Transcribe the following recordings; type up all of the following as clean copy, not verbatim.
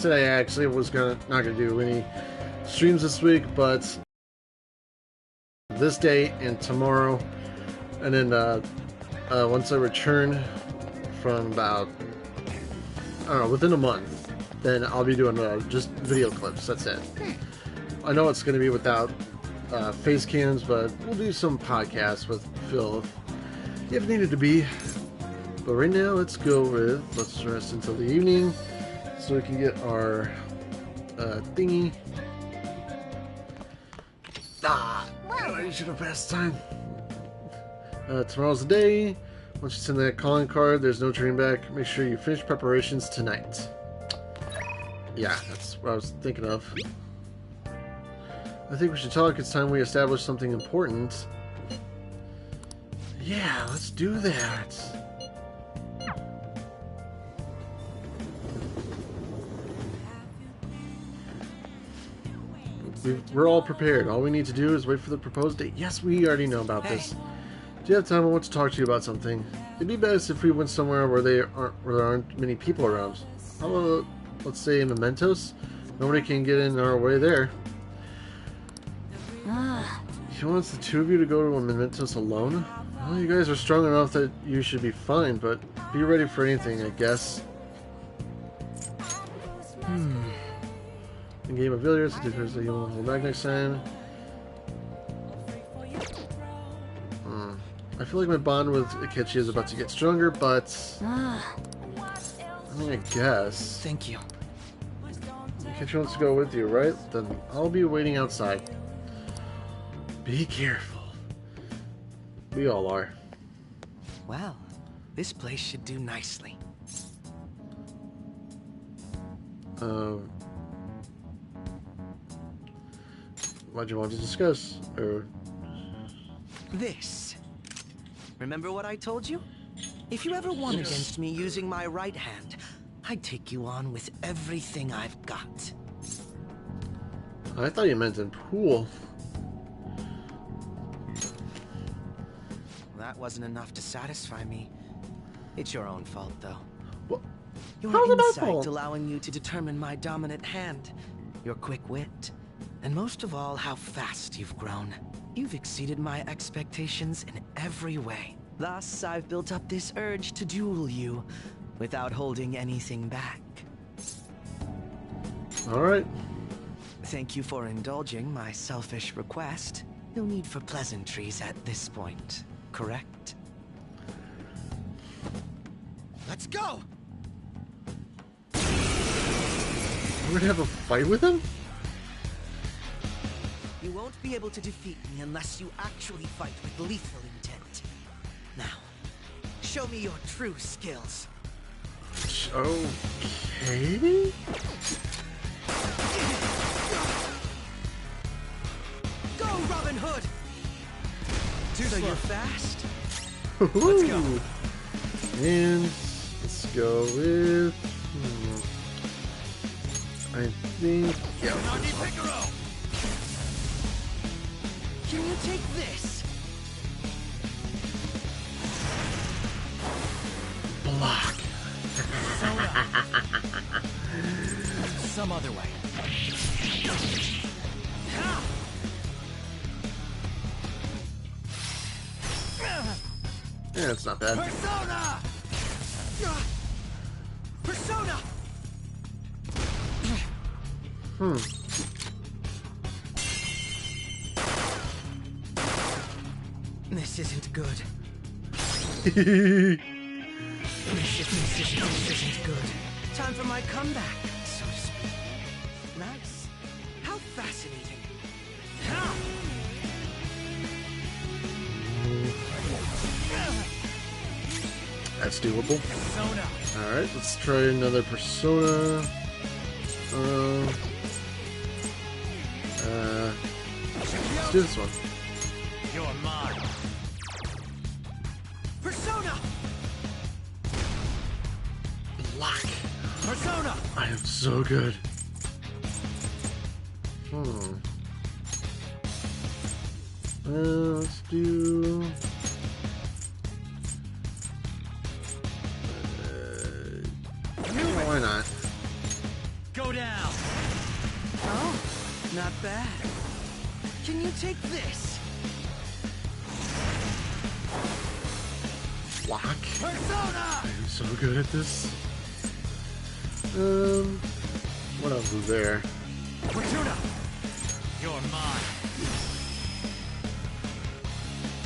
Today I actually was not gonna do any streams this week, but this day and tomorrow, and then once I return from about, I don't know, within a month, then I'll be doing just video clips. That's it. I know it's gonna be without face cams, but we'll do some podcasts with Phil if needed to be. But right now, let's rest until the evening so we can get our thingy. I should have passed time. Tomorrow's the day. Once you send that calling card, there's no turning back. Make sure you finish preparations tonight. Yeah, that's what I was thinking of. I think we should talk. It's time we establish something important. Yeah, let's do that. We're all prepared. All we need to do is wait for the proposed date. Yes, we already know about this. Do you have time? I want to talk to you about something. It'd be best if we went somewhere where there aren't many people around. How about, let's say, Mementos? Nobody can get in our way there. He wants the two of you to go to a Mementos alone? Well, you guys are strong enough that you should be fine, but be ready for anything, I guess. A game of billiards, because you won't hold back next time. I feel like my bond with Akechi is about to get stronger, but I mean, I guess. Thank you. Akechi wants to go with you, right? Then I'll be waiting outside. Be careful. We all are. Well, this place should do nicely. What do you want to discuss? Or This. Remember what I told you? If you ever won against me using my right hand, I'd take you on with everything I've got. I thought you meant in pool. That wasn't enough to satisfy me. It's your own fault, though. What? Your How's it my insight fault? allowing you to determine my dominant hand, your quick wit, and most of all, how fast you've grown. You've exceeded my expectations in every way. Thus, I've built up this urge to duel you without holding anything back. Alright. Thank you for indulging my selfish request. No need for pleasantries at this point, correct? Let's go! We're gonna have a fight with him? You won't be able to defeat me unless you actually fight with lethal intent. Now, show me your true skills. Okay. Go, Robin Hood! So you're fast? Let's go. And let's go with. I think. Yeah. Can you take this? Block. Some other way. Yeah, it's not bad. Persona! Persona! This isn't good. This isn't good. Time for my comeback, so to speak. Nice. How fascinating. That's doable. Alright, let's try another Persona. Let's do this one. You're mine. Persona! Block. Persona! I am so good. Let's do. Why not? Go down. Oh, not bad. Can you take this? Block. Persona! I'm so good at this. What else is there? Fortuna! You're mine.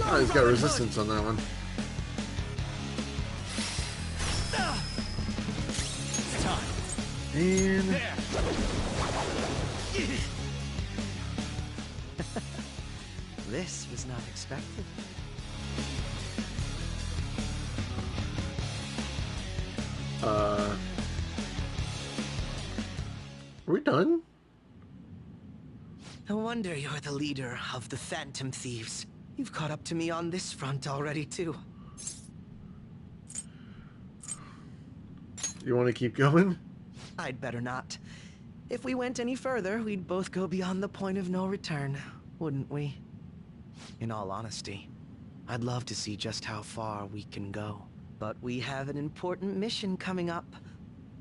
Oh, he's got resistance on that one. It's time. And There. This was not expected. are we done? No wonder you're the leader of the Phantom Thieves. You've caught up to me on this front already, too. You want to keep going? I'd better not. If we went any further, we'd both go beyond the point of no return, wouldn't we? In all honesty, I'd love to see just how far we can go. But we have an important mission coming up.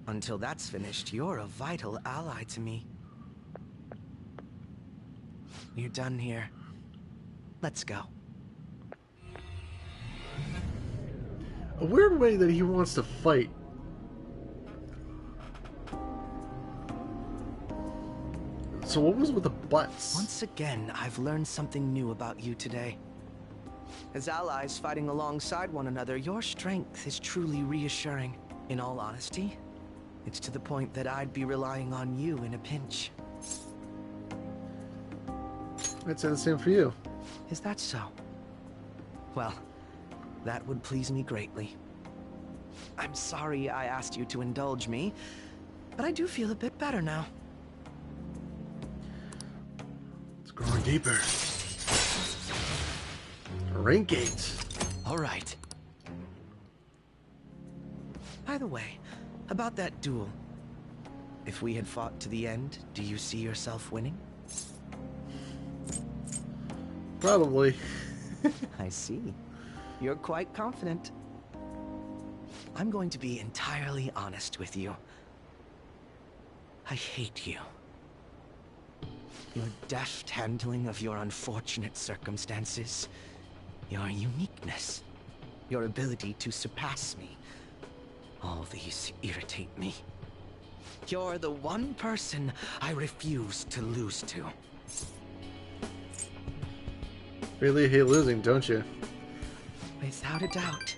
Until that's finished, you're a vital ally to me. You're done here. Let's go. A weird way that he wants to fight. So what was with the butts? Once again, I've learned something new about you today. As allies fighting alongside one another, your strength is truly reassuring. In all honesty, it's to the point that I'd be relying on you in a pinch. I'd say the same for you. Is that so? Well, that would please me greatly. I'm sorry I asked you to indulge me, but I do feel a bit better now. It's growing deeper. Rank 8. All right. By the way, about that duel. If we had fought to the end, do you see yourself winning? Probably. I see. You're quite confident. I'm going to be entirely honest with you. I hate you. Your deft handling of your unfortunate circumstances, your uniqueness, your ability to surpass me. All these irritate me. You're the one person I refuse to lose to. Really hate losing, don't you? Without a doubt.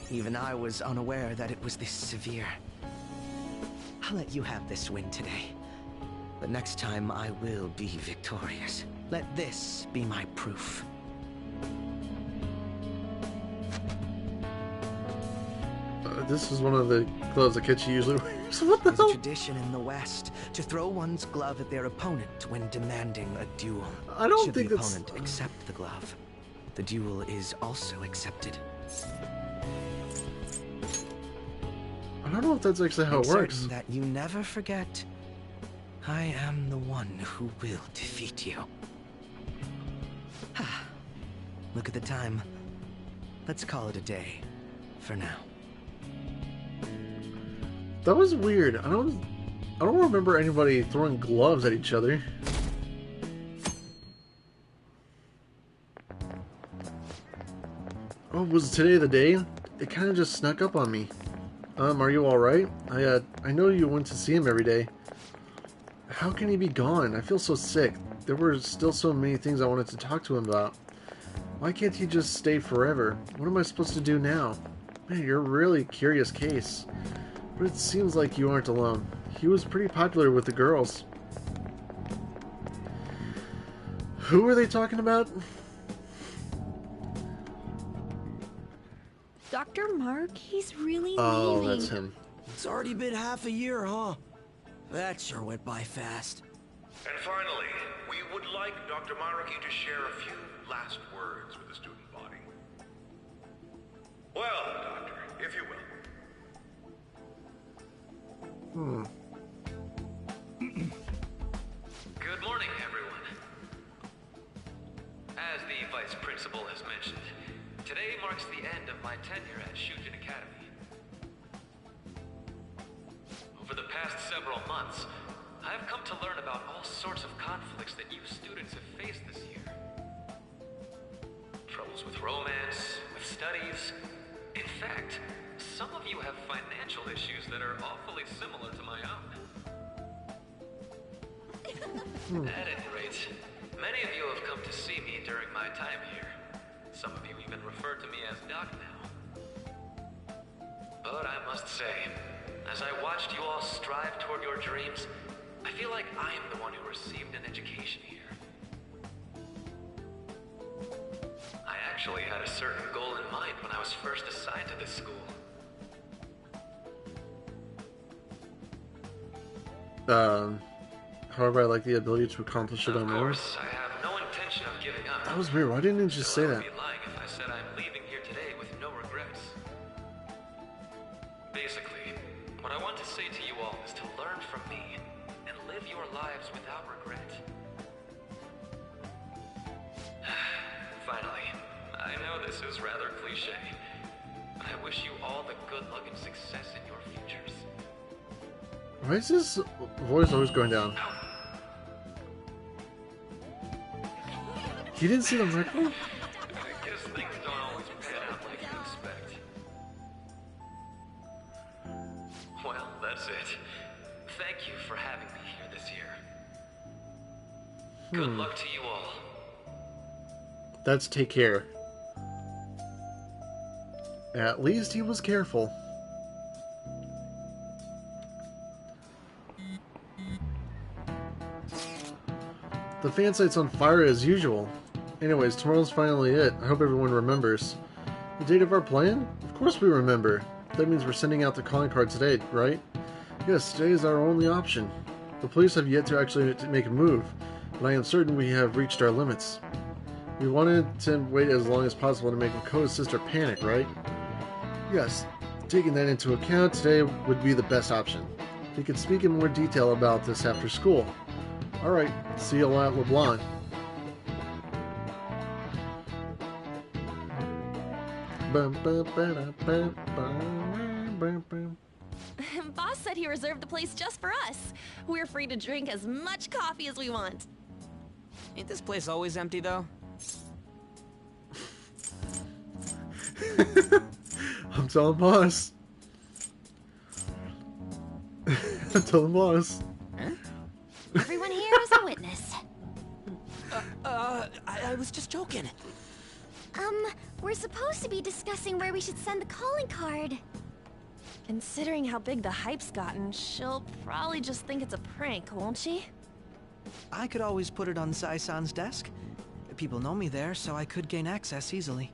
Even I was unaware that it was this severe. I'll let you have this win today. But next time I will be victorious. Let this be my proof. This is one of the gloves that Ketchy usually wears. What the It's a hell? tradition in the West to throw one's glove at their opponent when demanding a duel. I don't Should think the that's- opponent accept the glove, the duel is also accepted. I don't know if that's actually how I'm it works. certain that you never forget. I am the one who will defeat you. Look at the time. Let's call it a day, for now. That was weird. I don't remember anybody throwing gloves at each other. Oh, was today the day? It kind of just snuck up on me. Are you all right? I know you went to see him every day. How can he be gone? I feel so sick. There were still so many things I wanted to talk to him about. Why can't he just stay forever? What am I supposed to do now? Man, you're a really curious case. But it seems like you aren't alone. He was pretty popular with the girls. Who are they talking about? Dr. Mark, he's really Oh, leaving. that's him. It's already been half a year, huh? That sure went by fast. And finally, we would like Dr. Maraki to share a few last words with the student body. Well, Doctor, if you will. Good morning, everyone. As the Vice Principal has mentioned, today marks the end of my tenure at Shujin Academy. Over the past several months, I've come to learn about all sorts of conflicts that you students have faced this year. Troubles with romance, with studies. In fact, some of you have financial issues that are awfully similar to my own. At any rate, many of you have come to see me during my time here. Some of you even refer to me as Doc now. But I must say, as I watched you all strive toward your dreams, I feel like I am the one who received an education here. I actually had a certain goal in mind when I was first assigned to this school. However, I like the ability to accomplish it on my own. Of course, I have no intention of giving up. That was weird. Why didn't you just say I that? would be lying if I said I'm leaving here today with no regrets. Basically, what I want to say to you all is to learn from me and live your lives without regret. Finally, I know this is rather cliche, but I wish you all the good luck and success in your futures. Why is his voice always going down? You didn't see the microphone? I guess things don't always pan out like you expect. Well, that's it. Thank you for having me here this year. Good luck to you all. That's take care. At least he was careful. The fan site's on fire as usual. Anyways, tomorrow's finally it. I hope everyone remembers. The date of our plan? Of course we remember. That means we're sending out the calling card today, right? Yes, today is our only option. The police have yet to actually make a move, but I am certain we have reached our limits. We wanted to wait as long as possible to make Makoto's sister panic, right? Yes, taking that into account, today would be the best option. We can speak in more detail about this after school. Alright, see you all at LeBlanc. Boss said he reserved the place just for us. We're free to drink as much coffee as we want. Ain't this place always empty, though? I'm telling boss. I'm telling boss. Everyone here is a witness. I was just joking. We're supposed to be discussing where we should send the calling card. Considering how big the hype's gotten, she'll probably just think it's a prank, won't she? I could always put it on Sai-san's desk. People know me there, so I could gain access easily.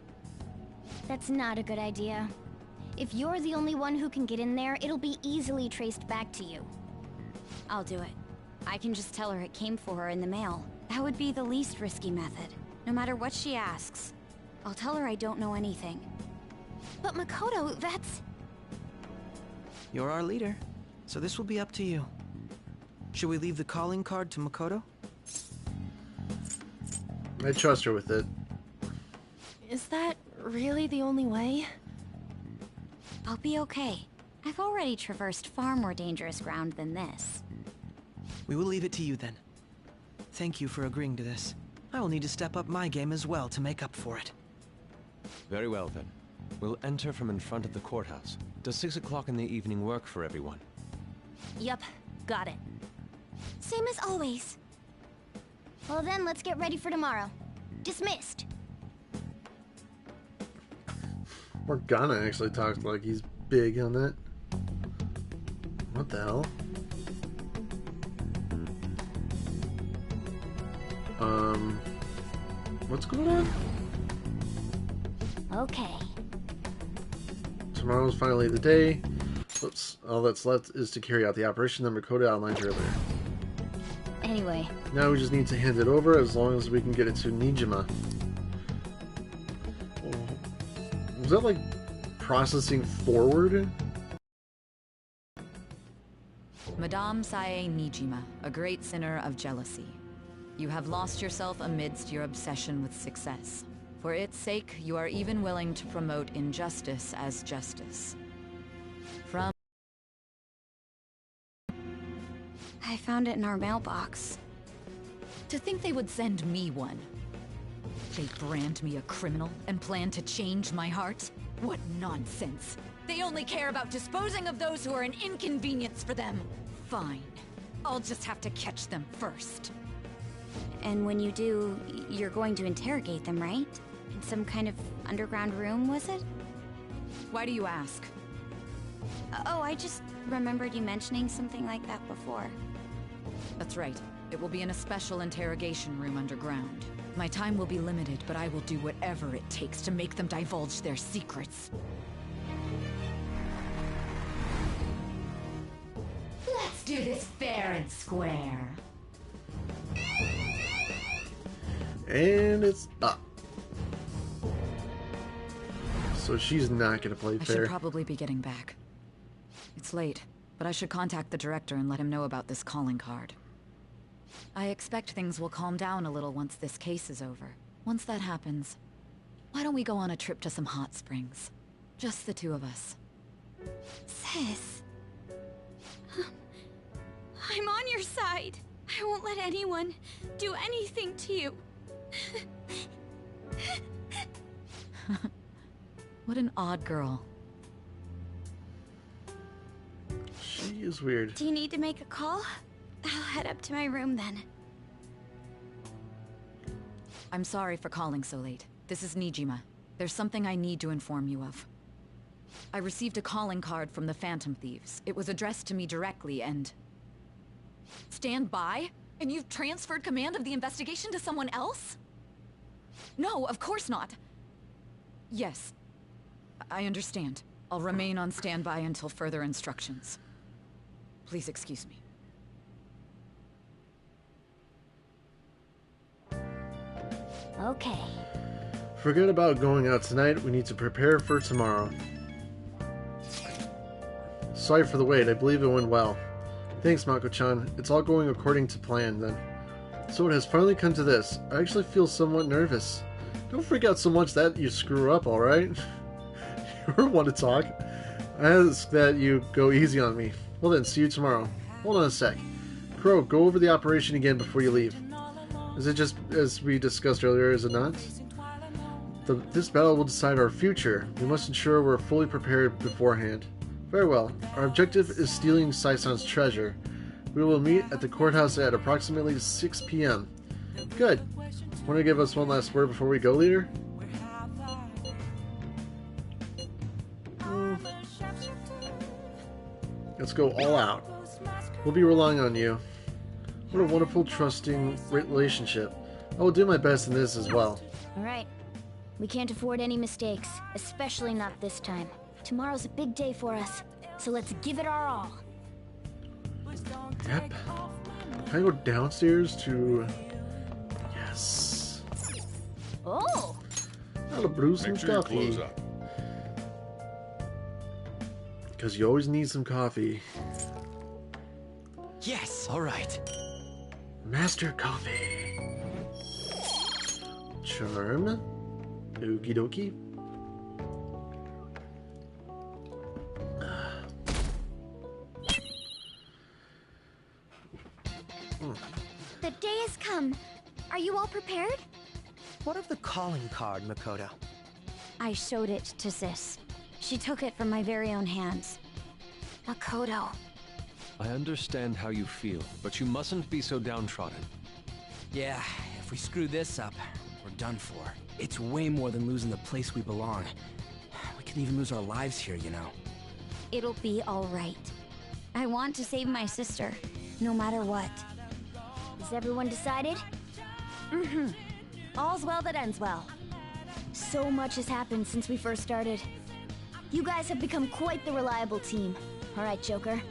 That's not a good idea. If you're the only one who can get in there, it'll be easily traced back to you. I'll do it. I can just tell her it came for her in the mail. That would be the least risky method, no matter what she asks. I'll tell her I don't know anything. But Makoto, that's... You're our leader, so this will be up to you. Should we leave the calling card to Makoto? I trust her with it. Is that really the only way? I'll be okay. I've already traversed far more dangerous ground than this. We will leave it to you then. Thank you for agreeing to this. I will need to step up my game as well to make up for it. Very well then. We'll enter from in front of the courthouse. Does 6 o'clock in the evening work for everyone? Yup, got it. Same as always. Well then, let's get ready for tomorrow. Dismissed. Morgana actually talks like he's big on that. What the hell? What's going on? Okay. Tomorrow's finally the day. Oops. All that's left is to carry out the operation that Makoto outlined earlier. Anyway. Now we just need to hand it over as long as we can get it to Nijima. Was that like processing forward? Madame Sae Nijima, a great sinner of jealousy. You have lost yourself amidst your obsession with success. For its sake, you are even willing to promote injustice as justice. From... I found it in our mailbox. To think they would send me one. They brand me a criminal and plan to change my heart? What nonsense. They only care about disposing of those who are an inconvenience for them. Fine. I'll just have to catch them first. And when you do, you're going to interrogate them, right? In some kind of underground room, was it? Why do you ask? Oh, I just remembered you mentioning something like that before. That's right. It will be in a special interrogation room underground. My time will be limited, but I will do whatever it takes to make them divulge their secrets. Let's do this fair and square. And it's up. So she's not gonna play I fair. should probably be getting back. It's late, but I should contact the director and let him know about this calling card. I expect things will calm down a little once this case is over. Once that happens, why don't we go on a trip to some hot springs? Just the two of us. Sis. I'm on your side. I won't let anyone do anything to you. What an odd girl. She is weird. Do you need to make a call? I'll head up to my room then. I'm sorry for calling so late. This is Nijima. There's something I need to inform you of. I received a calling card from the Phantom Thieves. It was addressed to me directly and... Stand by? And you've transferred command of the investigation to someone else? No, of course not. Yes. I understand. I'll remain on standby until further instructions. Please excuse me. Okay. Forget about going out tonight. We need to prepare for tomorrow. Sorry for the wait. I believe it went well. Thanks, Mako-chan. It's all going according to plan, then. So it has finally come to this. I actually feel somewhat nervous. Don't freak out so much that you screw up, alright? You want to talk? I ask that you go easy on me. Well then, see you tomorrow. Hold on a sec. Crow, go over the operation again before you leave. Is it just as we discussed earlier, is it not? This battle will decide our future. We must ensure we're fully prepared beforehand. Very well. Our objective is stealing Sai-san's treasure. We will meet at the courthouse at approximately 6 p.m. Good. Want to give us one last word before we go, leader? Let's go all out. We'll be relying on you. What a wonderful, trusting relationship. I will do my best in this as well. Alright. We can't afford any mistakes, especially not this time. Tomorrow's a big day for us, so let's give it our all. Yep. Can I go downstairs to... Yes. Oh! I'll brew some coffee. Because you always need some coffee. Yes, all right. Master coffee. Charm. Okie dokie. The day has come. Are you all prepared? What of the calling card, Makoto? I showed it to Sis. She took it from my very own hands. Makoto. I understand how you feel, but you mustn't be so downtrodden. Yeah, if we screw this up, we're done for. It's way more than losing the place we belong. We could even lose our lives here, you know. It'll be alright. I want to save my sister, no matter what. Is everyone decided? Mm-hmm. All's well that ends well. So much has happened since we first started. You guys have become quite the reliable team. Alright, Joker.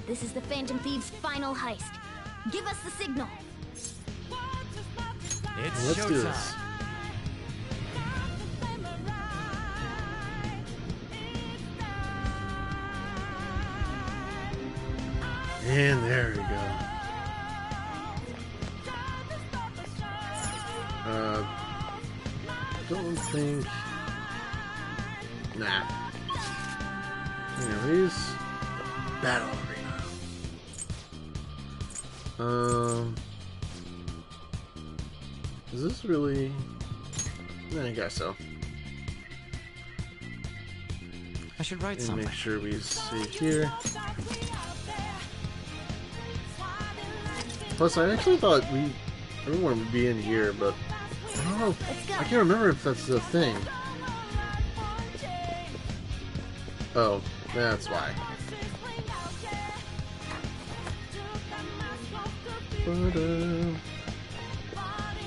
This is the Phantom Thieves' final heist. Give us the signal. It's Let's do showtime. this. And there we go. Don't think... Nah. Anyways, battle arena. Is this really? I guess so. I should write And something. make sure we save here. Plus, I actually thought everyone would be in here, but I don't know. I can't remember if that's the thing. Oh, that's why.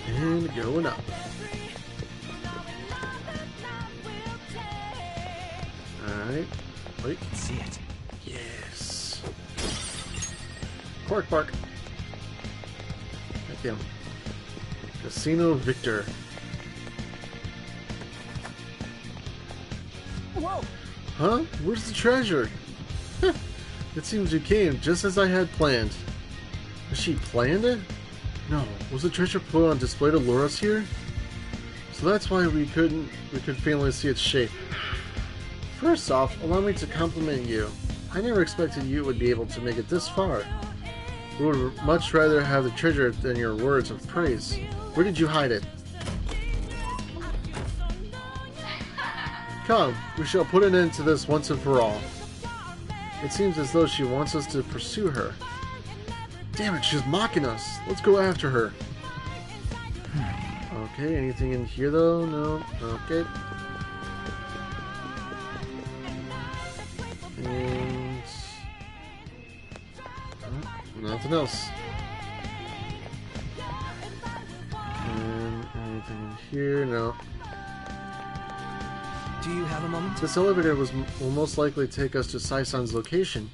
And going up. Alright. Wait. See it. Yes. Cork bark. Goddamn. Casino Victor. Whoa! Huh? Where's the treasure? It seems you came just as I had planned. Has she planned it? No. Was the treasure put on display to lure us here? So that's why we could faintly see its shape. First off, allow me to compliment you. I never expected you would be able to make it this far. We would much rather have the treasure than your words of praise. Where did you hide it? Come, we shall put an end to this once and for all. It seems as though she wants us to pursue her. Damn it, she's mocking us. Let's go after her. Okay, anything in here though? No. Okay. And nothing else. And anything in here? No. Do you have a moment? This elevator will most likely take us to Sai-san's location.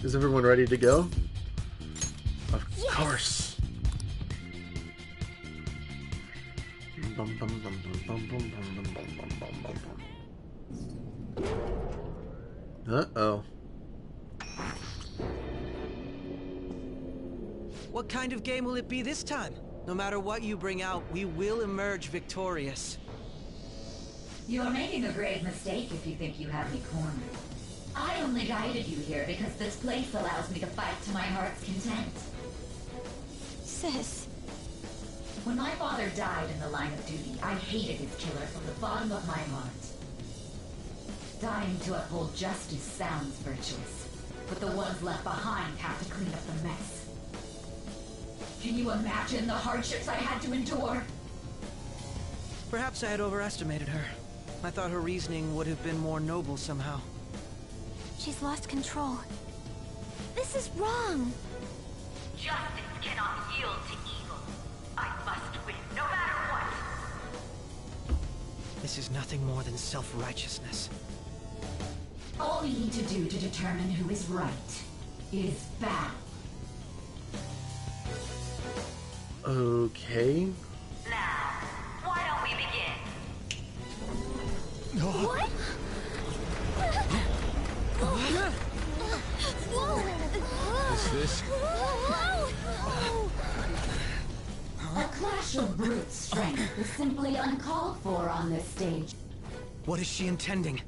Is everyone ready to go? Of course. Uh-oh. What kind of game will it be this time? No matter what you bring out, we will emerge victorious. You're making a grave mistake if you think you have me cornered. I only guided you here because this place allows me to fight to my heart's content. Sis. When my father died in the line of duty, I hated his killer from the bottom of my heart. Dying to uphold justice sounds virtuous, but the ones left behind have to clean up the mess. Can you imagine the hardships I had to endure? Perhaps I had overestimated her. I thought her reasoning would have been more noble somehow. She's lost control. This is wrong. Justice cannot yield to evil. I must win, no matter what. This is nothing more than self-righteousness. All we need to do to determine who is right is battle. Okay. Now, why don't we begin? What? Is this? A clash of brute strength is simply uncalled for on this stage. What is she intending?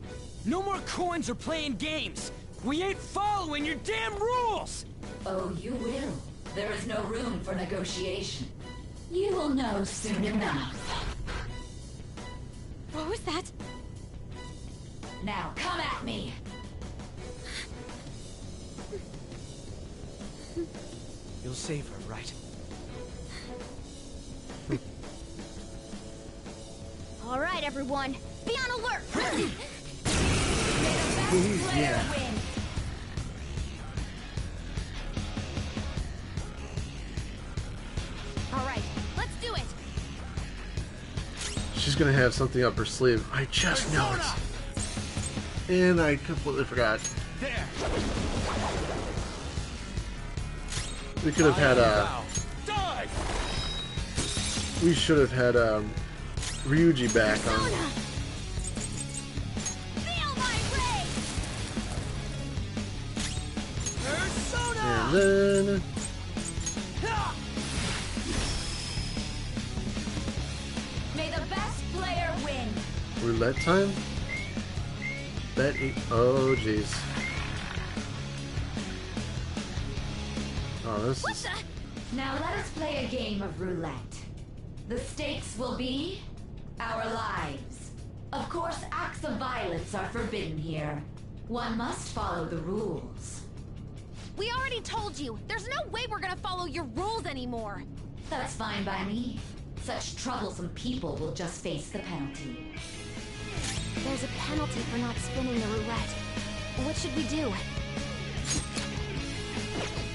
No more coins or playing games! We ain't following your damn rules! Oh, you will. There is no room for negotiation. You will know soon enough. What was that? Now come at me! You'll save her, right? All right, everyone. Be on alert. Yeah. All right, let's do it. She's gonna have something up her sleeve. I just know it. And I completely forgot. There! We could have had Dive! we should have had Ryuji back on. Feel my rage. Persona! And then May the best player win! roulette time? Oh jeez. Oh, this What is the? Now let us play a game of roulette. The stakes will be our lives. Of course, acts of violence are forbidden here. One must follow the rules. We already told you, there's no way we're gonna follow your rules anymore. That's fine by me. Such troublesome people will just face the penalty. There's a penalty for not spinning the roulette. What should we do?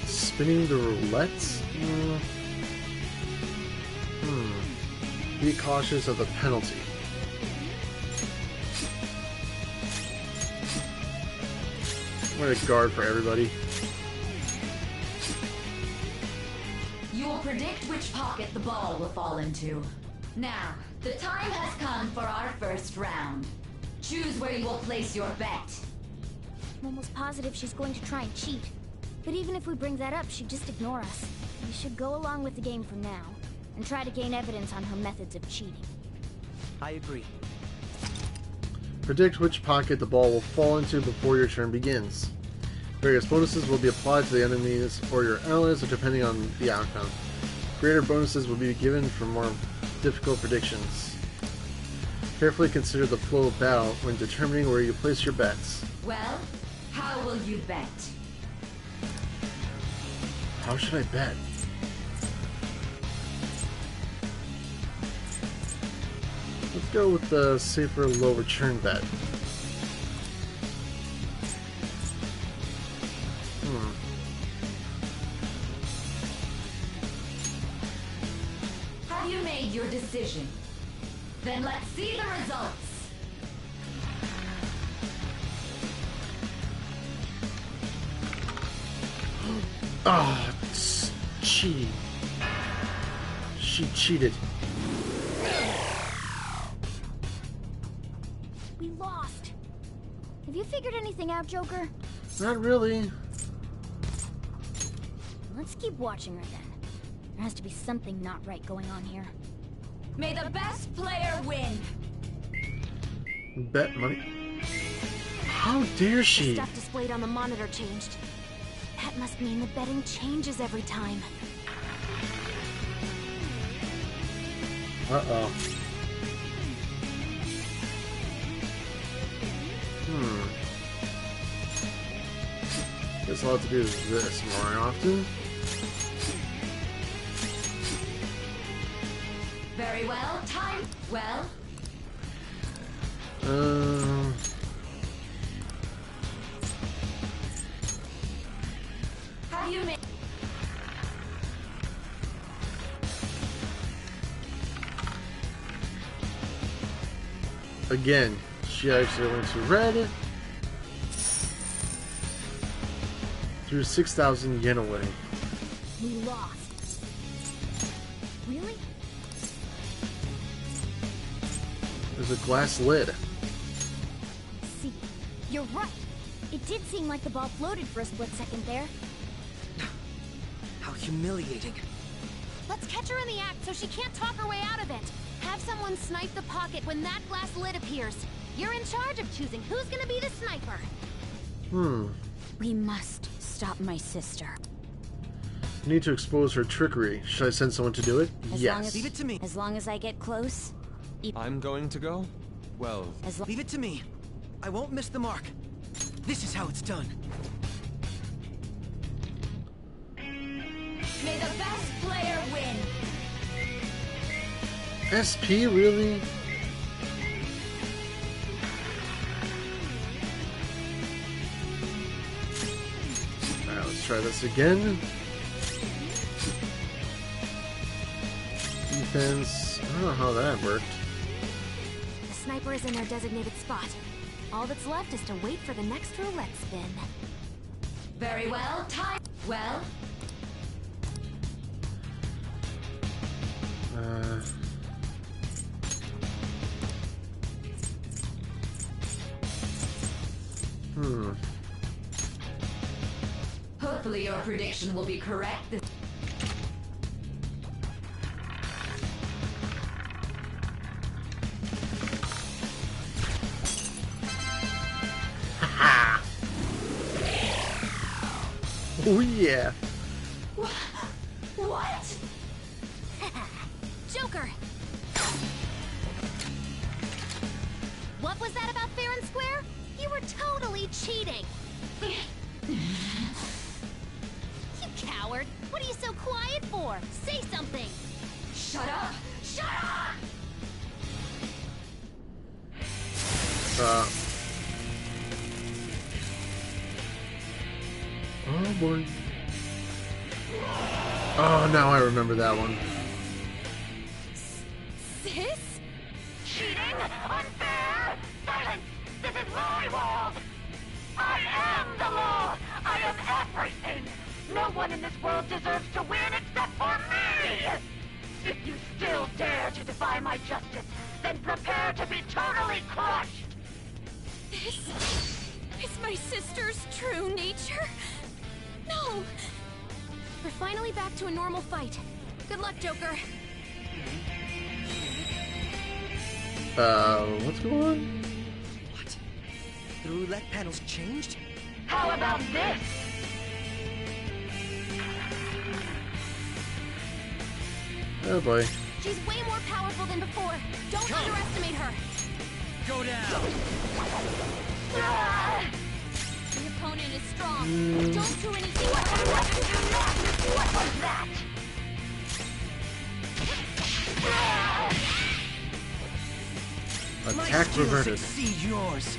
Spinning the roulette? Be cautious of the penalty. I'm gonna guard for everybody. You will predict which pocket the ball will fall into. Now, the time has come for our first round. Choose where you will place your bet. I'm almost positive she's going to try and cheat. But even if we bring that up, she'd just ignore us. We should go along with the game for now, and try to gain evidence on her methods of cheating. I agree. Predict which pocket the ball will fall into before your turn begins. Various bonuses will be applied to the enemies or your allies depending on the outcome. Greater bonuses will be given for more difficult predictions. Carefully consider the flow of battle when determining where you place your bets. Well, how will you bet? How should I bet? Let's go with the safer low return bet. Have you made your decision? Then let's see the results. Ah, it's cheating. She cheated. We lost. Have you figured anything out, Joker? Not really. Let's keep watching her then. There has to be something not right going on here. May the best player win. Bet money. How dare The she? stuff displayed on the monitor changed. That must mean the betting changes every time. Uh-oh. Guess I'll have to do this more often. Very well. Time. Well. Have you made? Again, she actually went to red. Threw 6,000 yen away. We lost. Really? There's a glass lid. See, you're right. It did seem like the ball floated for a split second there. How humiliating. Let's catch her in the act so she can't talk her way out of it. Have someone snipe the pocket when that glass lid appears. You're in charge of choosing who's gonna be the sniper. We must stop my sister. Need to expose her trickery. Should I send someone to do it? Yes. Leave it to me. As long as I get close. I'm going to go? Well, Leave it to me. I won't miss the mark. This is how it's done. May the best player win. SP, really? Alright, let's try this again. Defense. I don't know how that worked. The sniper is in their designated spot. All that's left is to wait for the next roulette spin. Very well. Time. Well. Hopefully your prediction will be correct. Oh yeah. What Joker! What was that about fair and square? You were totally cheating! You coward! What are you so quiet for? Say something! Shut up! Shut up! Oh boy. Oh, now I remember that one. Sis? Cheating? Unfair? Silence! This is my world! I am the law! I am everything! No one in this world deserves to win except for me! If you still dare to defy my justice, then prepare to be totally crushed! This is my sister's true nature? No! We're finally back to a normal fight. Good luck, Joker. What's going on? What? The roulette panel's changed? How about this? Oh boy. She's way more powerful than before. Don't underestimate her. Go down. The opponent is strong. Mm. Don't do anything. What was that? Attack reverted. Exceed yours.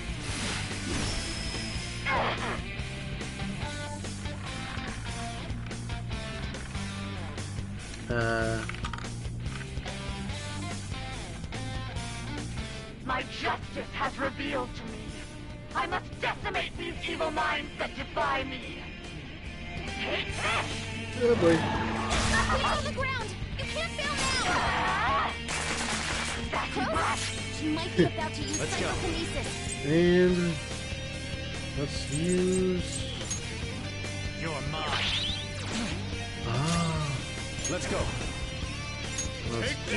My justice has revealed to me. I must decimate these evil minds that defy me. Take this! Oh boy. Please on the ground. You can't fail now. Crow? She might be about to use Let's go. psychokinesis. And let's use. You're mine. Ah. Let's go. Let's Take do.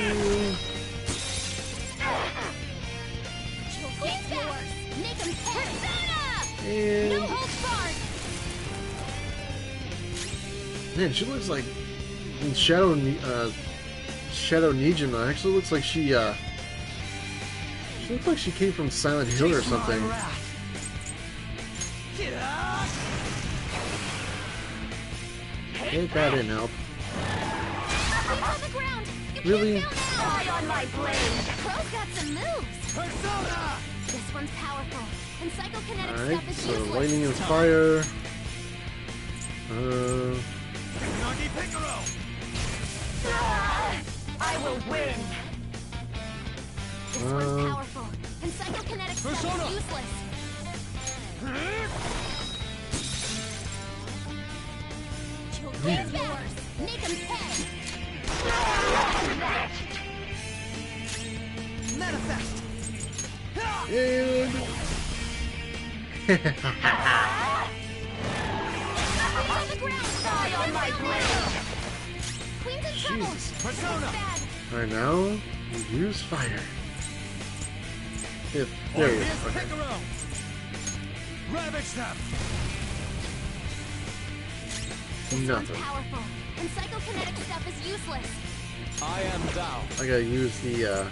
Queen's yours. Make him pay. And No holds barred. man, she looks like in Shadow Nijima. Actually, looks like she looks like she came from Silent Hill or something. Ain't that in help? Queen's on the ground. You Really? can't fail now. Eye on my blade! Crow's got some moves. Persona! This one's powerful. And psychokinetic Alright, stuff is so useless. lightning and fire. Nagi Picaro! I will win! This one's powerful. And psychokinetic stuff Persona! is useless. Queen's yours. Make him pay. Manifest! And Queen's on the ground. Eye on my blade! Queen's in trouble. Persona! Bad. alright, now use fire. If there we go. Orpheus Okay. Picaro! Ravage them! This one's Nothing. powerful. And psychokinetic stuff is useless. I am thou. I gotta use the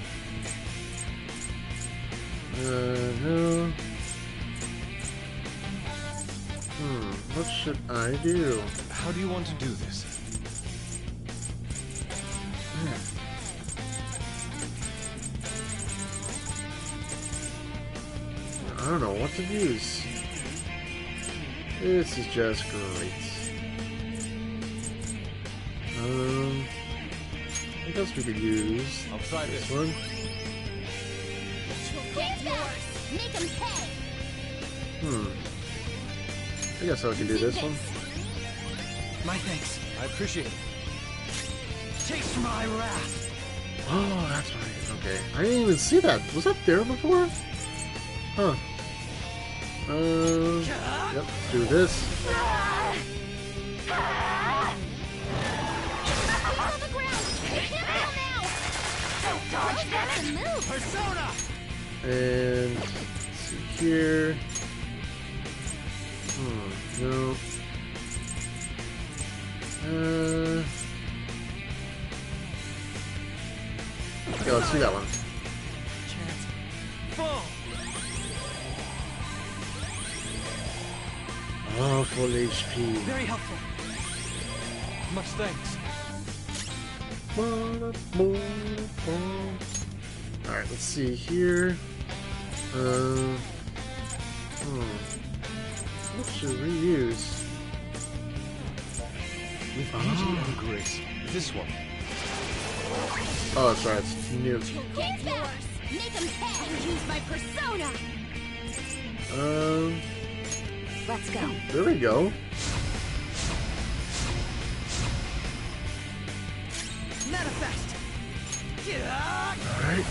no. What should I do? How do you want to do this? I don't know what to use. This is just great. I guess we could use I'll try this this. one. Queen's yours. Make him pay. I guess I can do this one. My thanks. I appreciate it. Taste my wrath. Oh, that's right. Okay. I didn't even see that. Was that there before? Huh. Yep, let's do this. On the ground. You can't fail now. Don't dodge, damn it! Move. Persona! And let's see here. No. Okay, let's see that one. Chance. Full. Oh, full HP. Very helpful. Much thanks. Alright, let's see here. What should we use? With beauty and grace. This one. Oh, that's right, it's new. Get yours! Make him pay and use my persona! Let's go. There we go. Manifest. Alright.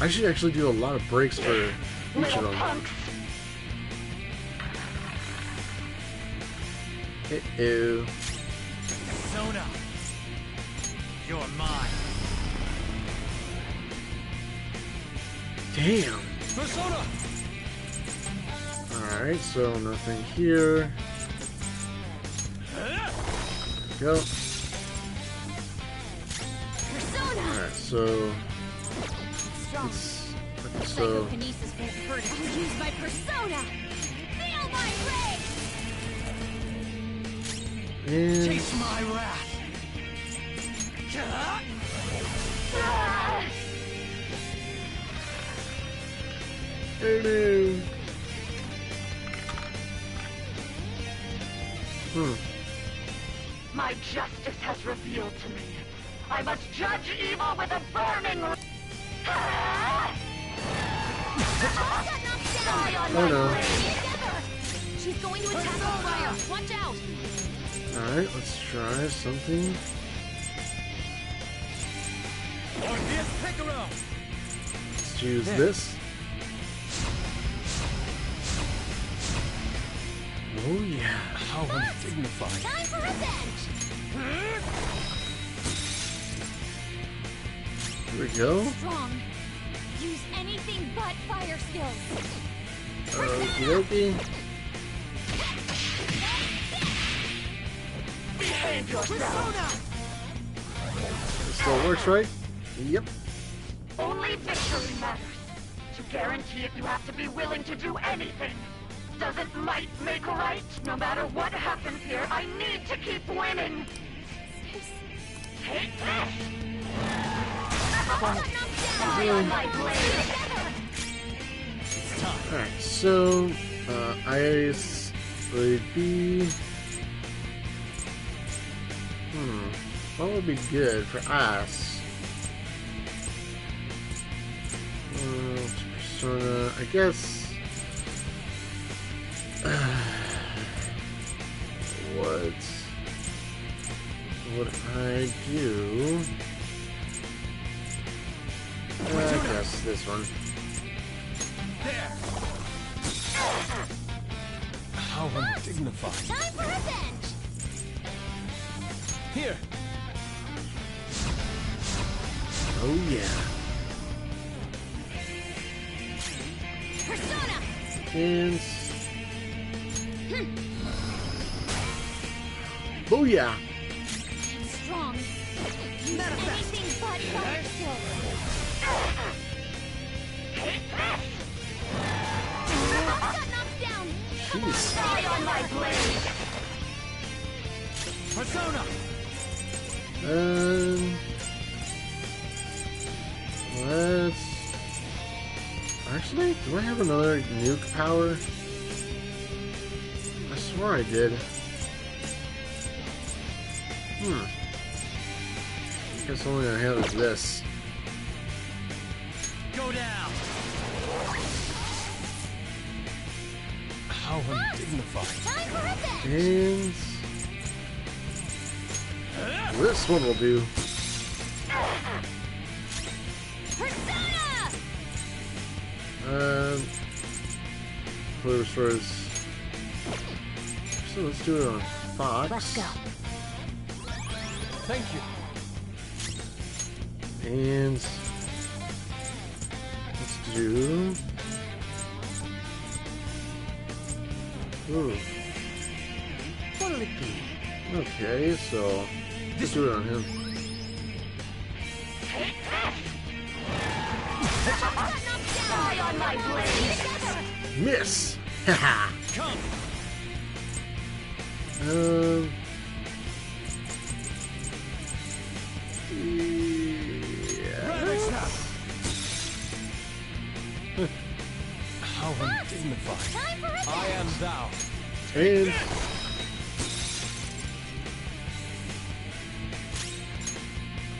I should actually do a lot of breaks for each of them. Uh-oh. Persona. You're mine. Damn. Persona. Alright, so nothing here. Go. Alright, so Strong. so Psychokinesis won't hurt it. I'll use my persona! Feel my rage! and Taste my wrath. hello. My justice has revealed to me. I must judge evil with a burning... Oh no. She's going to attack on fire! Watch out! Alright, let's try something. Orpheus Picaro. Let's use this. Oh yeah. How undignified. Time for revenge! Here we go. Strong. Use anything but fire skills. Okie dokie. Behave yourself! It still works, right? Yep. Only victory matters. To guarantee it, you have to be willing to do anything. Doesn't might make right? No matter what happens here, I need to keep winning. Take this! Die on my blade! Alright, so ice would be what would be good for ice? Persona, I guess. What would I do? I guess this one. There. How undignified. Time for revenge! Here. Oh yeah. Persona! And booyah! Strong. Use anything but fire skills. Got knocked down. Jeez. Die on my blade! Persona. Let's actually. Do I have another nuke power? I swear I did. I guess only I have is this. Go down. How undignified. Time for revenge! And this one will do. Persona! Fully restores. So let's do it on Fox. Let's go. Thank you. And let's do. Ooh. What'll it be? Okay, so let's do it on him. my blade! Miss! Haha! Come! Ravage now! How undignified. I am thou. And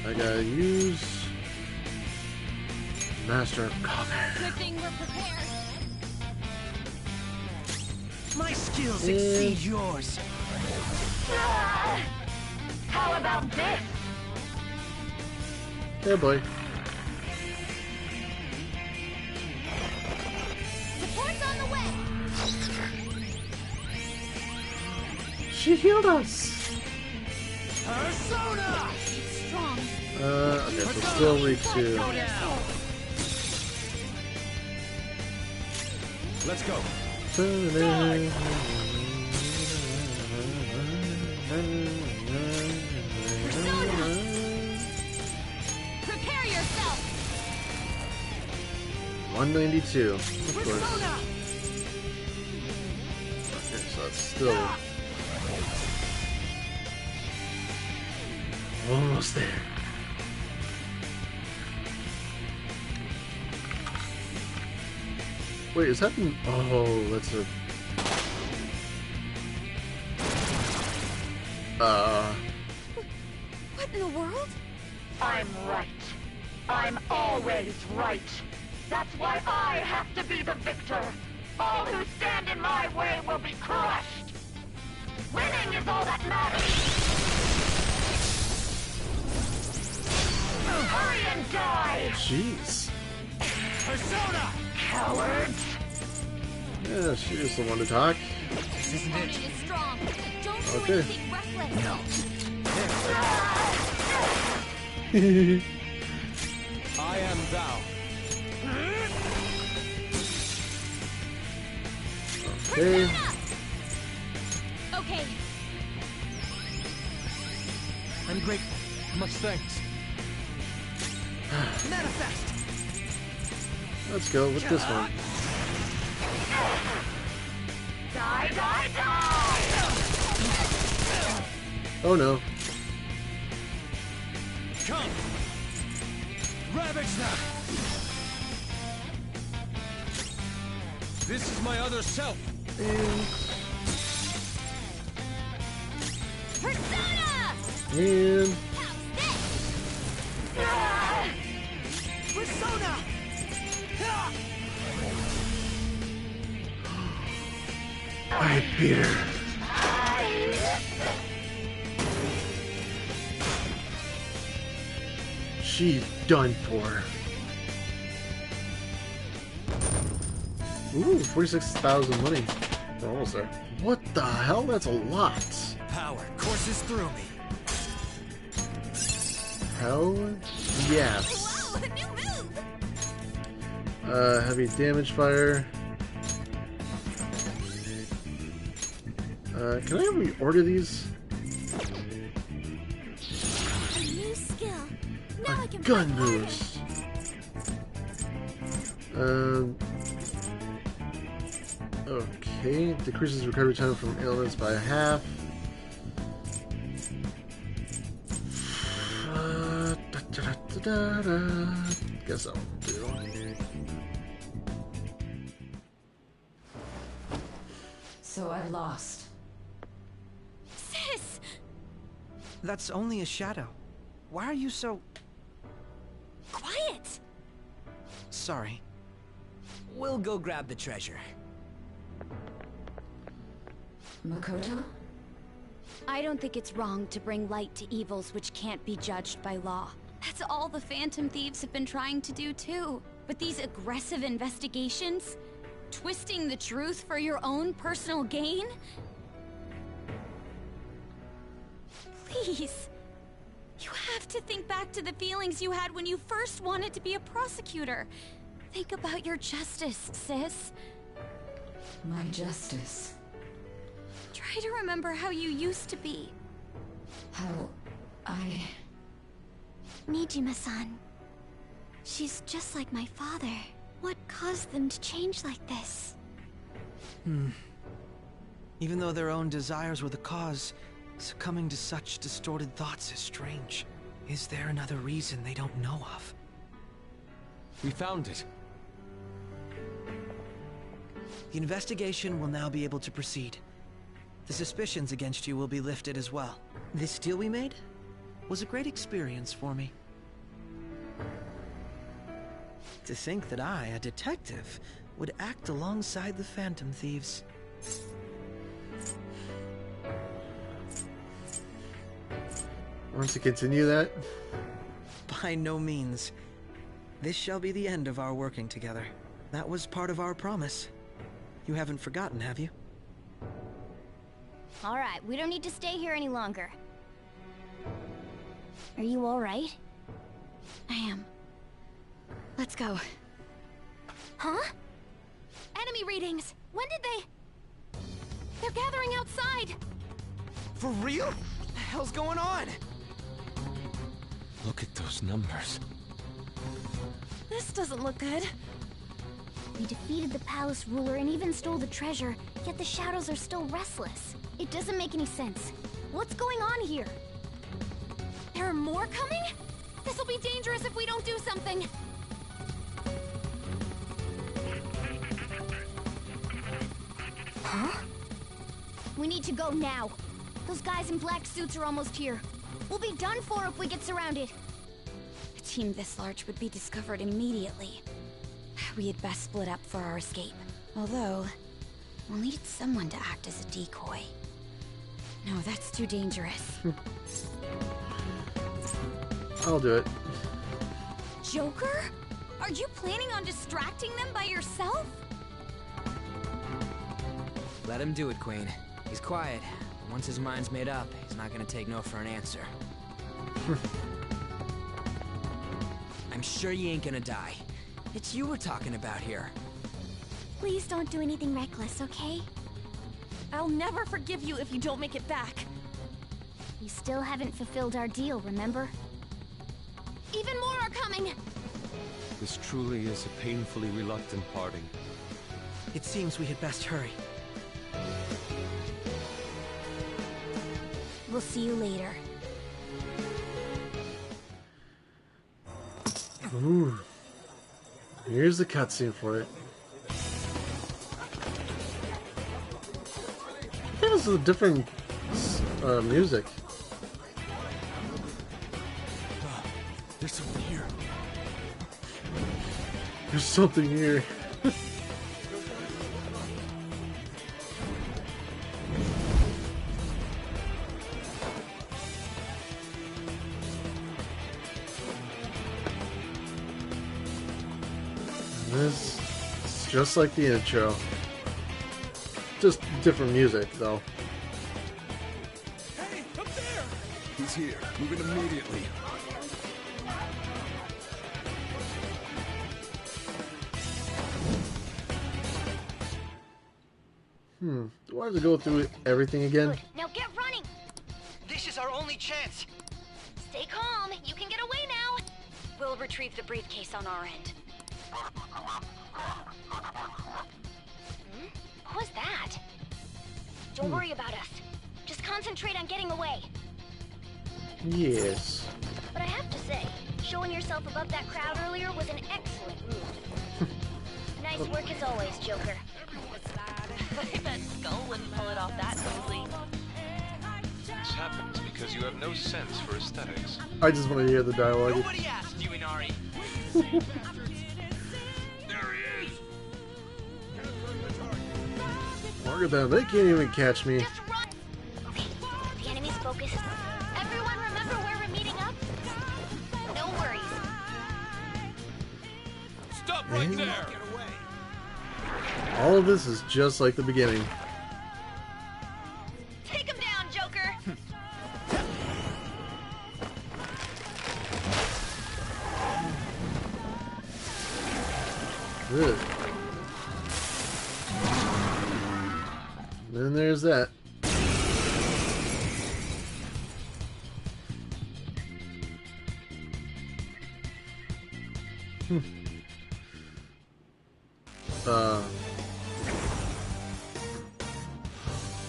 I gotta use Master of Combat. Good thing we're prepared. My skills exceed yours. How about this? Yeah, boy. Support's on the way. She healed us. Persona! Keep strong. Okay, so still weak too. Go down! Let's go. Prepare yourself. 192, of course. Okay, so it's still almost there. Wait, is that an... Oh, that's a... What in the world? I'm right. I'm always right. That's why I have to be the victor. All who stand in my way will be crushed. Winning is all that matters. Hurry and die, Jeez. Persona! cowards. Yeah, she is the one to talk. This isn't Army it. is strong. Don't do Okay. anything reckless. No. I am thou. Okay. Okay. I'm grateful. Much thanks. Manifest! Let's go with this one. Die, die, die! Oh no. Come! Ravage now! This is my other self! Persona! And... Persona! I beat her. She's done for. Ooh, 46,000 money. We're almost there. What the hell? That's a lot. Power courses through me. Hell yes. Whoa, a new move! Heavy damage fire. Can I reorder these? A new skill. Now I can Gun fight harder. boost. Okay, decreases recovery time from ailments by half. Guess I'll do. So I've lost. Sis! That's only a shadow. Why are you so... Quiet! Sorry. We'll go grab the treasure. Makoto? I don't think it's wrong to bring light to evils which can't be judged by law. That's all the Phantom Thieves have been trying to do too. But these aggressive investigations? Twisting the truth for your own personal gain? Please. You have to think back to the feelings you had when you first wanted to be a prosecutor. Think about your justice, sis. My justice. Try to remember how you used to be. How I... Nijima-san. She's just like my father. What caused them to change like this? Even though their own desires were the cause, succumbing to such distorted thoughts is strange. Is there another reason they don't know of? We found it. The investigation will now be able to proceed. The suspicions against you will be lifted as well. This deal we made was a great experience for me. To think that I, a detective, would act alongside the Phantom Thieves. Want to continue that? By no means. This shall be the end of our working together. That was part of our promise. You haven't forgotten, have you? All right, we don't need to stay here any longer. Are you all right? I am. Let's go. Huh? Enemy readings! When did they... They're gathering outside! For real? What the hell's going on? Look at those numbers. This doesn't look good. We defeated the palace ruler and even stole the treasure, yet the shadows are still restless. It doesn't make any sense. What's going on here? There are more coming? This'll be dangerous if we don't do something! Huh? We need to go now. Those guys in black suits are almost here. We'll be done for if we get surrounded. A team this large would be discovered immediately. We had best split up for our escape. Although, we'll need someone to act as a decoy. No, that's too dangerous. I'll do it. Joker? Are you planning on distracting them by yourself? Let him do it, Queen. He's quiet. Once his mind's made up, he's not gonna take no for an answer. I'm sure you ain't gonna die. It's you we're talking about here. Please don't do anything reckless, okay? I'll never forgive you if you don't make it back. We still haven't fulfilled our deal, remember? Even more are coming! This truly is a painfully reluctant parting. It seems we had best hurry. We'll see you later. Ooh. Here's the cutscene for it. This is a different music. There's something here. There's something here. This is just like the intro. Just different music, though. Hey, up there! He's here. Moving immediately. Do I have to go through everything again? Good. Now get running! This is our only chance! Stay calm. You can get away now. We'll retrieve the briefcase on our end. What was that? Don't worry about us. Just concentrate on getting away. Yes. But I have to say, showing yourself above that crowd earlier was an excellent move. Nice work as always, Joker. That skull wouldn't pull it off that smoothly. This happens because you have no sense for aesthetics. I just want to hear the dialogue. Nobody asked you, Inari. There he is! Look at them. They can't even catch me. Just run! Okay, the enemy's focused. Everyone remember where we're meeting up? No worries. Stop right there! Get away! All of this is just like the beginning. Take him down, Joker! Good. Then there's that.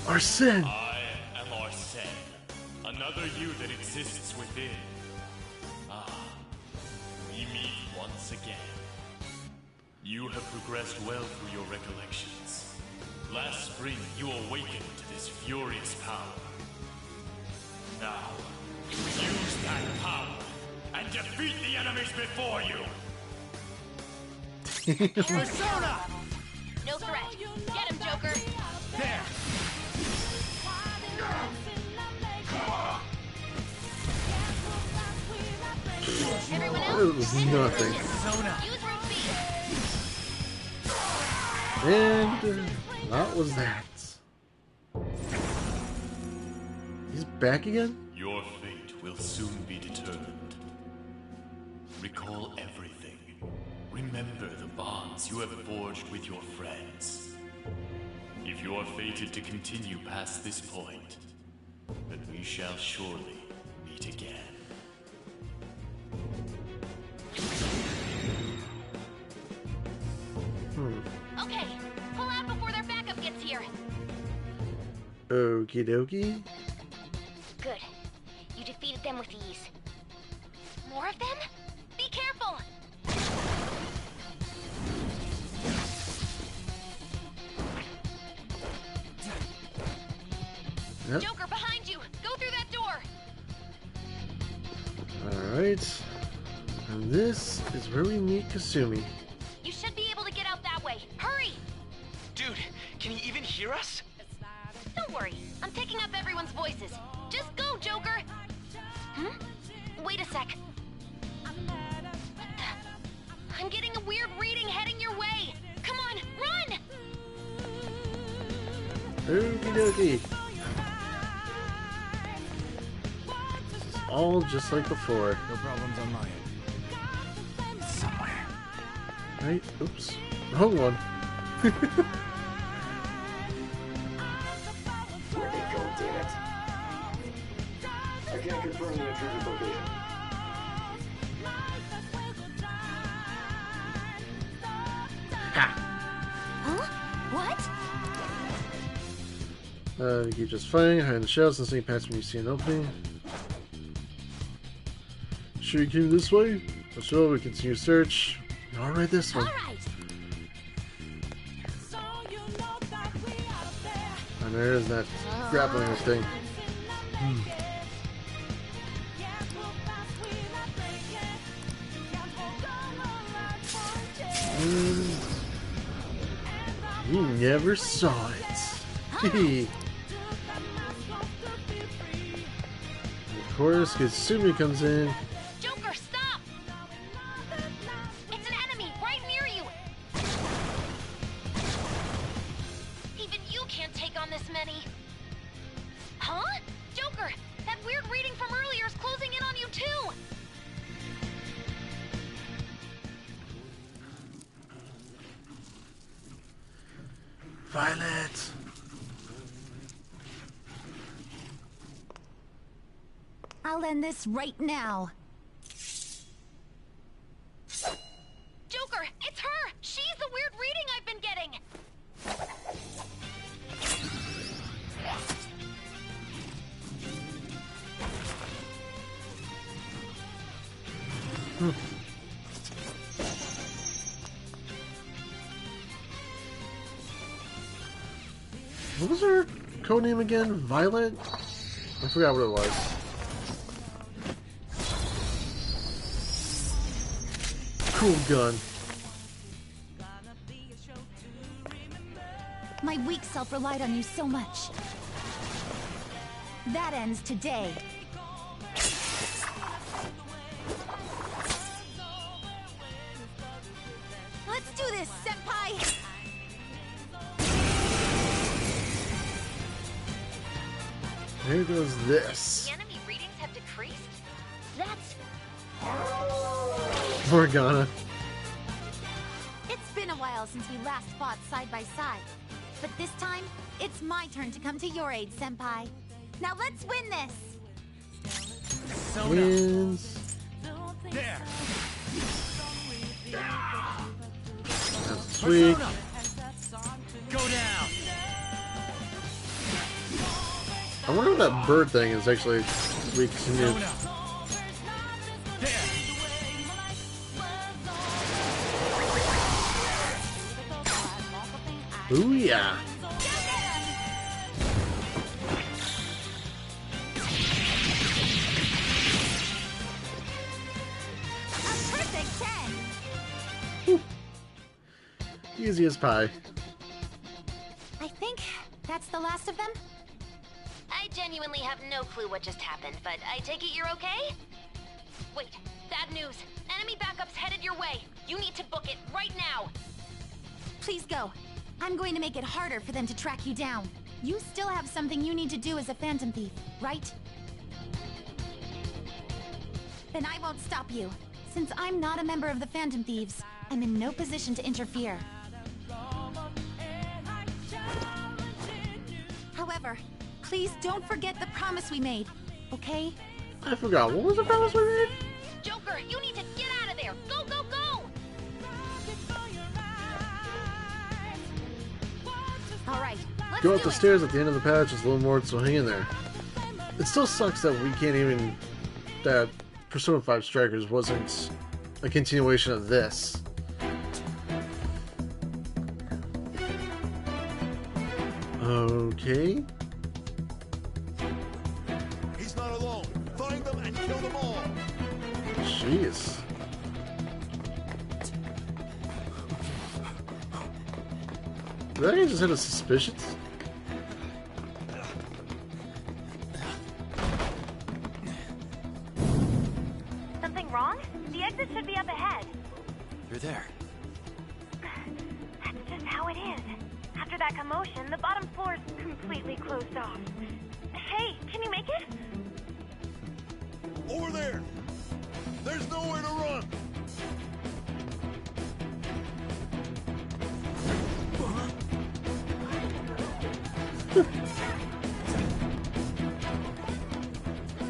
Arsene! I am Arsene, another you that exists within. Ah, we meet once again. You have progressed well through your recollections. Last spring, you awakened to this furious power. Now, use that power and defeat the enemies before you! Persona! No threat. Get him, Joker. There! Everyone else, It was nothing. use room speed. And that was that. He's back again? Your fate will soon be determined. Recall everything. Remember the bonds you have forged with your friends. If you are fated to continue past this point, then we shall surely meet again. Okay, pull out before their backup gets here. Okie dokie. Good. You defeated them with ease. More of them? Be careful. Yep. Joker, behind you. Go through that door. Alright. And this is where we meet Kasumi. You should be able to get out that way. Hurry! Dude, can he even hear us? Don't worry. I'm picking up everyone's voices. Just go, Joker! Wait a sec. I'm getting a weird reading heading your way. Come on, run! Okie dokie. It's all just like before. No problems on my end. Somewhere. Right? Oops. Wrong one. Where'd they go, damn it? I can't confirm the intruder's location. Huh? What? You keep just fighting, hide in the shadows, and sneak past when you see an opening. Sure you came this way? Well, sure, we continue search. Alright, this one. And there's that grappling thing. You never saw it. Of course, Kasumi comes in. Joker, stop! It's an enemy right near you! Even you can't take on this many. Huh? Joker, that weird reading from earlier is closing in on you too! Violet! I'll end this right now. Joker, it's her! She's the weird reading I've been getting! What was her codename again? Violet? I forgot what it was. Cool gun. My weak self relied on you so much. That ends today. Let's do this, Senpai! Here goes this. The enemy readings have decreased? That's... Morgana. It's been a while since we last fought side by side. But this time, it's my turn to come to your aid, Senpai. Now let's win this! Wins. There! That's sweet. I wonder if that bird thing is actually recontinued. Ooh yeah. Easy as pie. I think that's the last of them? I genuinely have no clue what just happened, but I take it you're okay? Wait, bad news. Enemy backup's headed your way. You need to book it right now. Please go. I'm going to make it harder for them to track you down. You still have something you need to do as a Phantom Thief, right? Then I won't stop you. Since I'm not a member of the Phantom Thieves, I'm in no position to interfere. However, please don't forget the promise we made, okay? I forgot. What was the promise we made? Joker, you need to get out of there! Go, go, go! Alright, let's Go do up the it. stairs at the end of the patch. There's a little more, so hang in there. It still sucks that we can't even... that Persona 5 Strikers wasn't a continuation of this. Okay. He's not alone. Find them and kill them all. Jeez. Did that guy just hit a suspicious? Something wrong? The exit should be up ahead. You're there. That's just how it is. After that commotion, the bottom floor is completely closed off. Hey, can you make it? Over there. There's nowhere to run.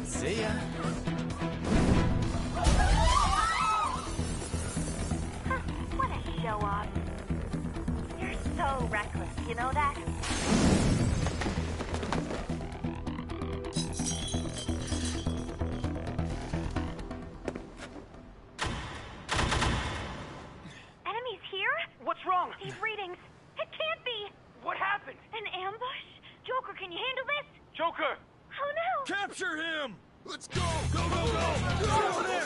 See ya. What a show off. You're so reckless, you know that? Enemies here? What's wrong? These readings. It can't be. What happened? An ambush? Joker, can you handle this? Joker! Oh no! Capture him. Let's go. Go, go, go. Get over there.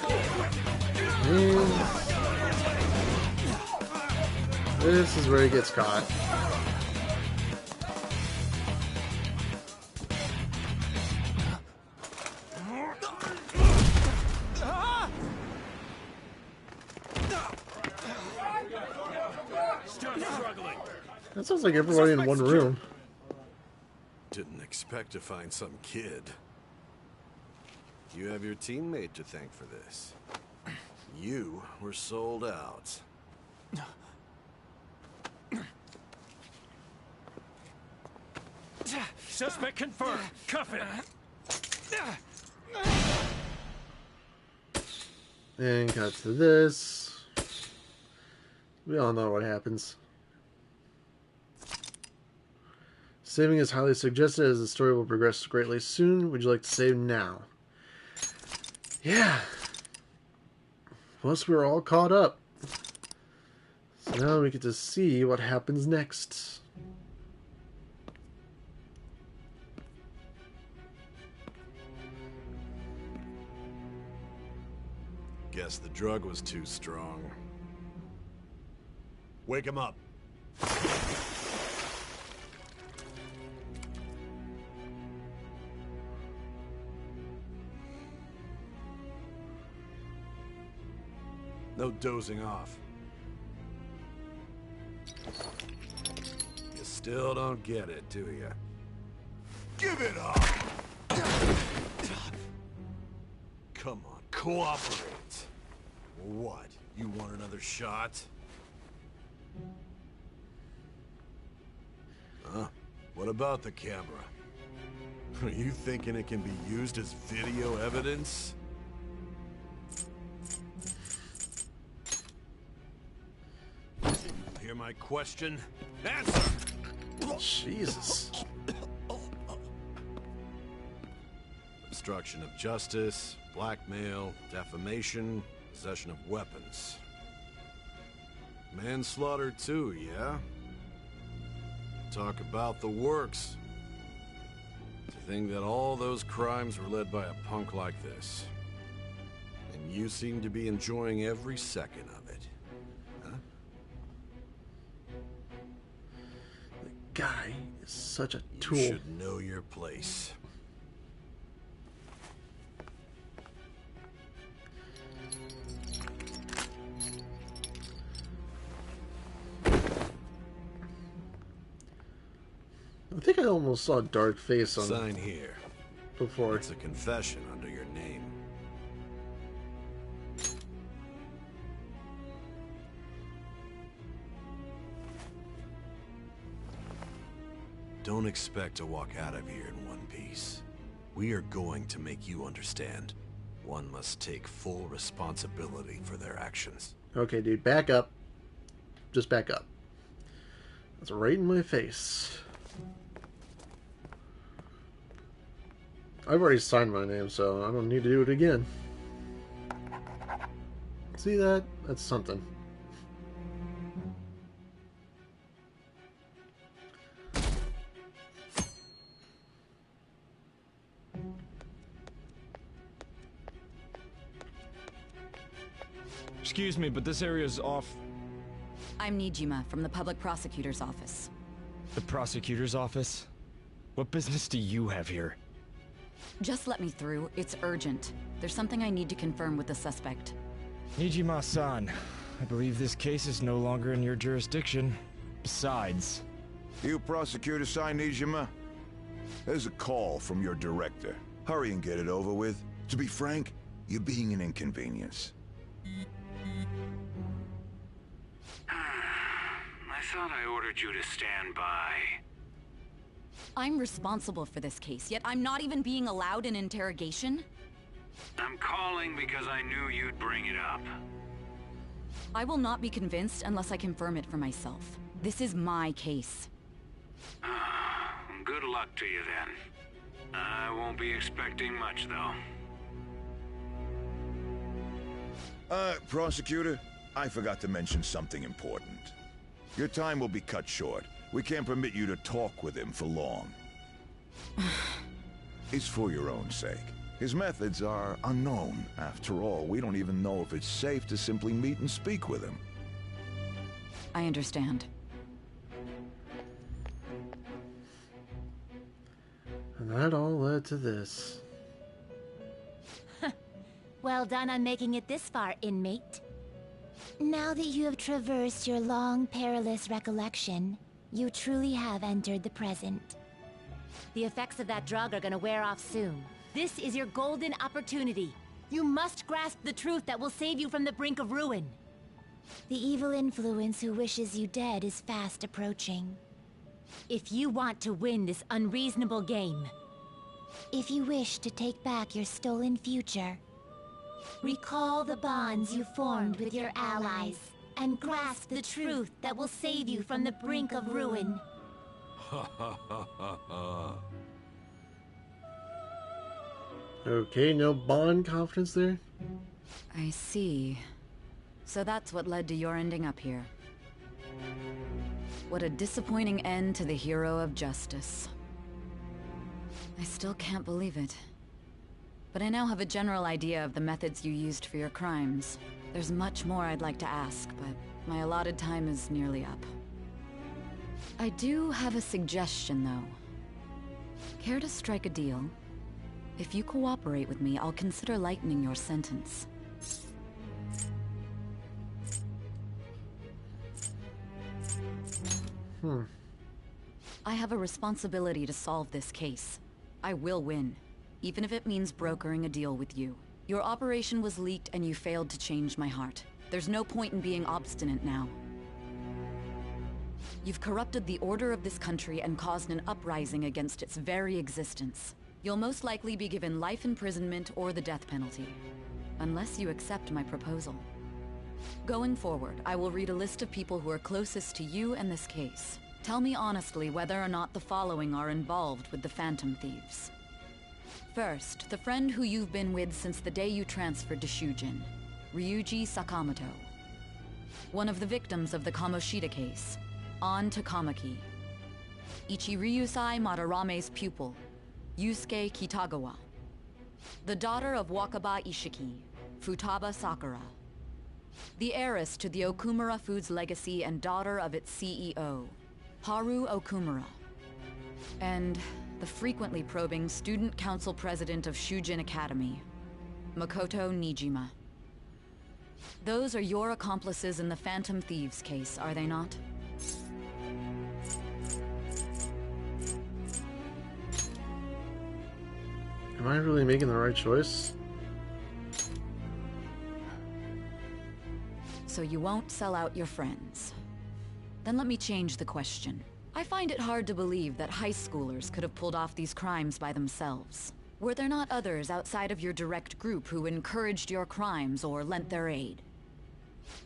This is where he gets caught. Still struggling. That sounds like everybody in one room. Didn't expect to find some kid. You have your teammate to thank for this. You were sold out. Suspect confirmed. Cuff him. And cut to this. We all know what happens. Saving is highly suggested as the story will progress greatly soon. Would you like to save now? Yeah. Plus, we're all caught up. So now we get to see what happens next. Guess the drug was too strong. Wake him up. No dozing off. You still don't get it, do you? Give it up. Come on, cooperate. What? You want another shot? Huh? What about the camera? Are you thinking it can be used as video evidence? Hear my question? Answer! Jesus. obstruction of justice, blackmail, defamation, possession of weapons. Manslaughter too, yeah? Talk about the works. To think that all those crimes were led by a punk like this. And you seem to be enjoying every second of it. Huh? The guy is such a tool. You should know your place. I think I almost saw a dark face on Sign here. Before. It's a confession under your name. Don't expect to walk out of here in one piece. We are going to make you understand. One must take full responsibility for their actions. Okay, dude, back up. Just back up. That's right in my face. I've already signed my name, so I don't need to do it again. See that? That's something. Excuse me, but this area's off. I'm Nijima from the Public Prosecutor's Office. The Prosecutor's Office? What business do you have here? Just let me through. It's urgent. There's something I need to confirm with the suspect. Nijima-san, I believe this case is no longer in your jurisdiction. Besides... You prosecutor sign Nijima? There's a call from your director. Hurry and get it over with. To be frank, you're being an inconvenience. I thought I ordered you to stand by. I'm responsible for this case, yet I'm not even being allowed an interrogation? I'm calling because I knew you'd bring it up. I will not be convinced unless I confirm it for myself. This is my case. Good luck to you then. I won't be expecting much, though. Prosecutor, I forgot to mention something important. Your time will be cut short. We can't permit you to talk with him for long. It's for your own sake. His methods are unknown. After all, we don't even know if it's safe to simply meet and speak with him. I understand. And that all led to this. Well done on making it this far, inmate. Now that you have traversed your long, perilous recollection, you truly have entered the present. The effects of that drug are gonna wear off soon. This is your golden opportunity. You must grasp the truth that will save you from the brink of ruin. The evil influence who wishes you dead is fast approaching. If you want to win this unreasonable game, if you wish to take back your stolen future, recall the bonds you formed with your allies, and grasp the truth that will save you from the brink of ruin. Okay, no Bond confidence there? I see. So that's what led to your ending up here. What a disappointing end to the hero of justice. I still can't believe it. But I now have a general idea of the methods you used for your crimes. There's much more I'd like to ask, but my allotted time is nearly up. I do have a suggestion, though. Care to strike a deal? If you cooperate with me, I'll consider lightening your sentence. I have a responsibility to solve this case. I will win, even if it means brokering a deal with you. Your operation was leaked and you failed to change my heart. There's no point in being obstinate now. You've corrupted the order of this country and caused an uprising against its very existence. You'll most likely be given life imprisonment or the death penalty, unless you accept my proposal. Going forward, I will read a list of people who are closest to you and this case. Tell me honestly whether or not the following are involved with the Phantom Thieves. First, the friend who you've been with since the day you transferred to Shujin, Ryuji Sakamoto. One of the victims of the Kamoshida case, An Takamaki. Ichiryusai Madarame's pupil, Yusuke Kitagawa. The daughter of Wakaba Ishiki, Futaba Sakura. The heiress to the Okumura Foods legacy and daughter of its CEO, Haru Okumura. And the frequently probing student council president of Shujin Academy, Makoto Nijima. Those are your accomplices in the Phantom Thieves case, are they not? Am I really making the right choice? So you won't sell out your friends. Then let me change the question. I find it hard to believe that high schoolers could have pulled off these crimes by themselves. Were there not others outside of your direct group who encouraged your crimes or lent their aid?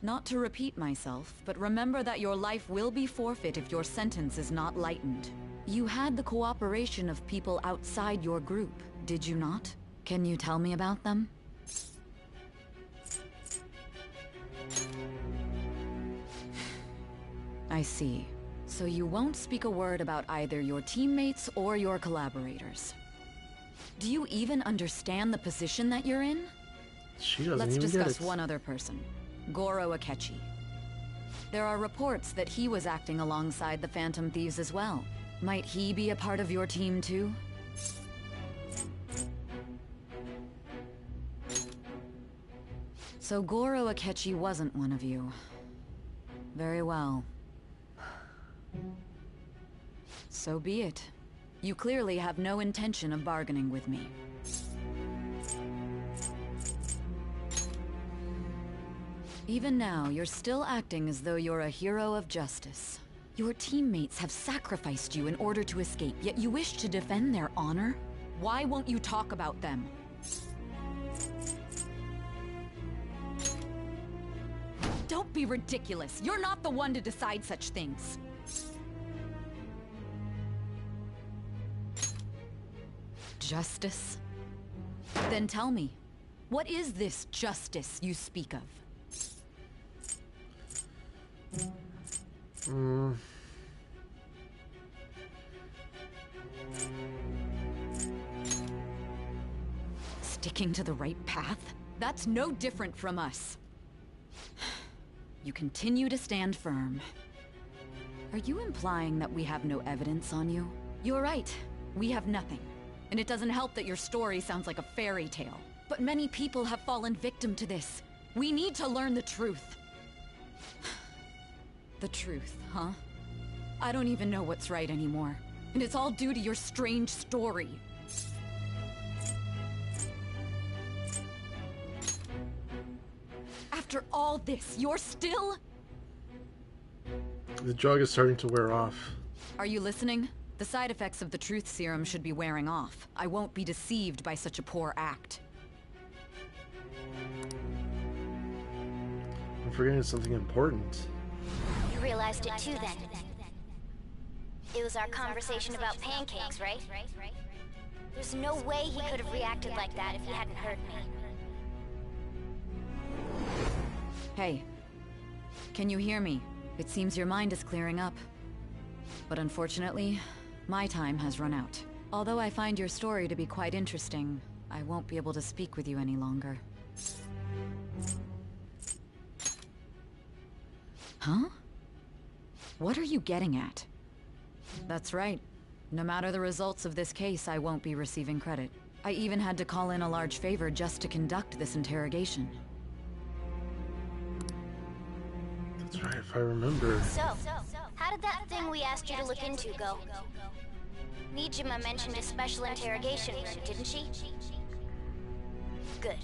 Not to repeat myself, but remember that your life will be forfeit if your sentence is not lightened. You had the cooperation of people outside your group, did you not? Can you tell me about them? I see. So you won't speak a word about either your teammates or your collaborators. Do you even understand the position that you're in? She doesn't Let's even discuss get it. one other person, Goro Akechi. There are reports that he was acting alongside the Phantom Thieves as well. Might he be a part of your team too? So Goro Akechi wasn't one of you. Very well. So be it. You clearly have no intention of bargaining with me. Even now, you're still acting as though you're a hero of justice. Your teammates have sacrificed you in order to escape, yet you wish to defend their honor? Why won't you talk about them? Don't be ridiculous. You're not the one to decide such things. Justice? Then tell me, what is this justice you speak of? Sticking to the right path? That's no different from us. You continue to stand firm. Are you implying that we have no evidence on you? You're right. We have nothing. And it doesn't help that your story sounds like a fairy tale. But many people have fallen victim to this. We need to learn the truth. The truth, huh? I don't even know what's right anymore. And it's all due to your strange story. After all this, you're still... The drug is starting to wear off. Are you listening? The side effects of the truth serum should be wearing off. I won't be deceived by such a poor act. I'm forgetting something important. You realized it too then. It was our conversation about pancakes, right? There's no way he could have reacted like that if he hadn't heard me. Hey, can you hear me? It seems your mind is clearing up. But unfortunately, my time has run out. Although I find your story to be quite interesting, I won't be able to speak with you any longer. Huh? What are you getting at? That's right. No matter the results of this case, I won't be receiving credit. I even had to call in a large favor just to conduct this interrogation. That's right, if I remember. So, how did that thing we asked you to look into go? Nijima mentioned a special interrogation room, didn't she? Good.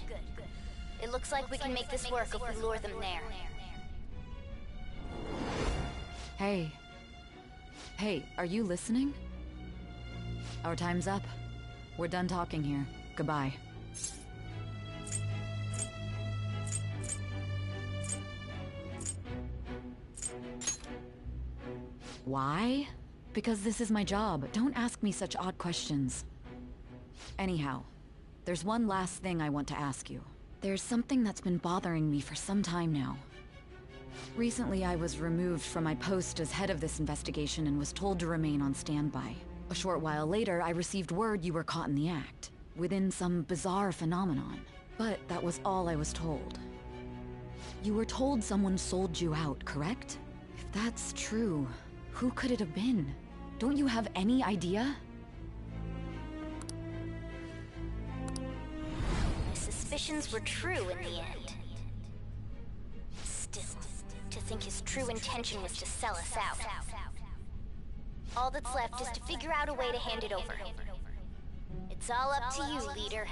It looks like we can make this work if we lure them there. Hey. Hey, are you listening? Our time's up. We're done talking here. Goodbye. Why? Because this is my job. Don't ask me such odd questions. Anyhow, there's one last thing I want to ask you. There's something that's been bothering me for some time now. Recently, I was removed from my post as head of this investigation and was told to remain on standby. A short while later, I received word you were caught in the act, within some bizarre phenomenon. But that was all I was told. You were told someone sold you out, correct? If that's true, who could it have been? Don't you have any idea? My suspicions were true in the end. Still, to think his true intention was to sell us out. All that's left is to figure out a way to hand it over. It's all up to you, leader.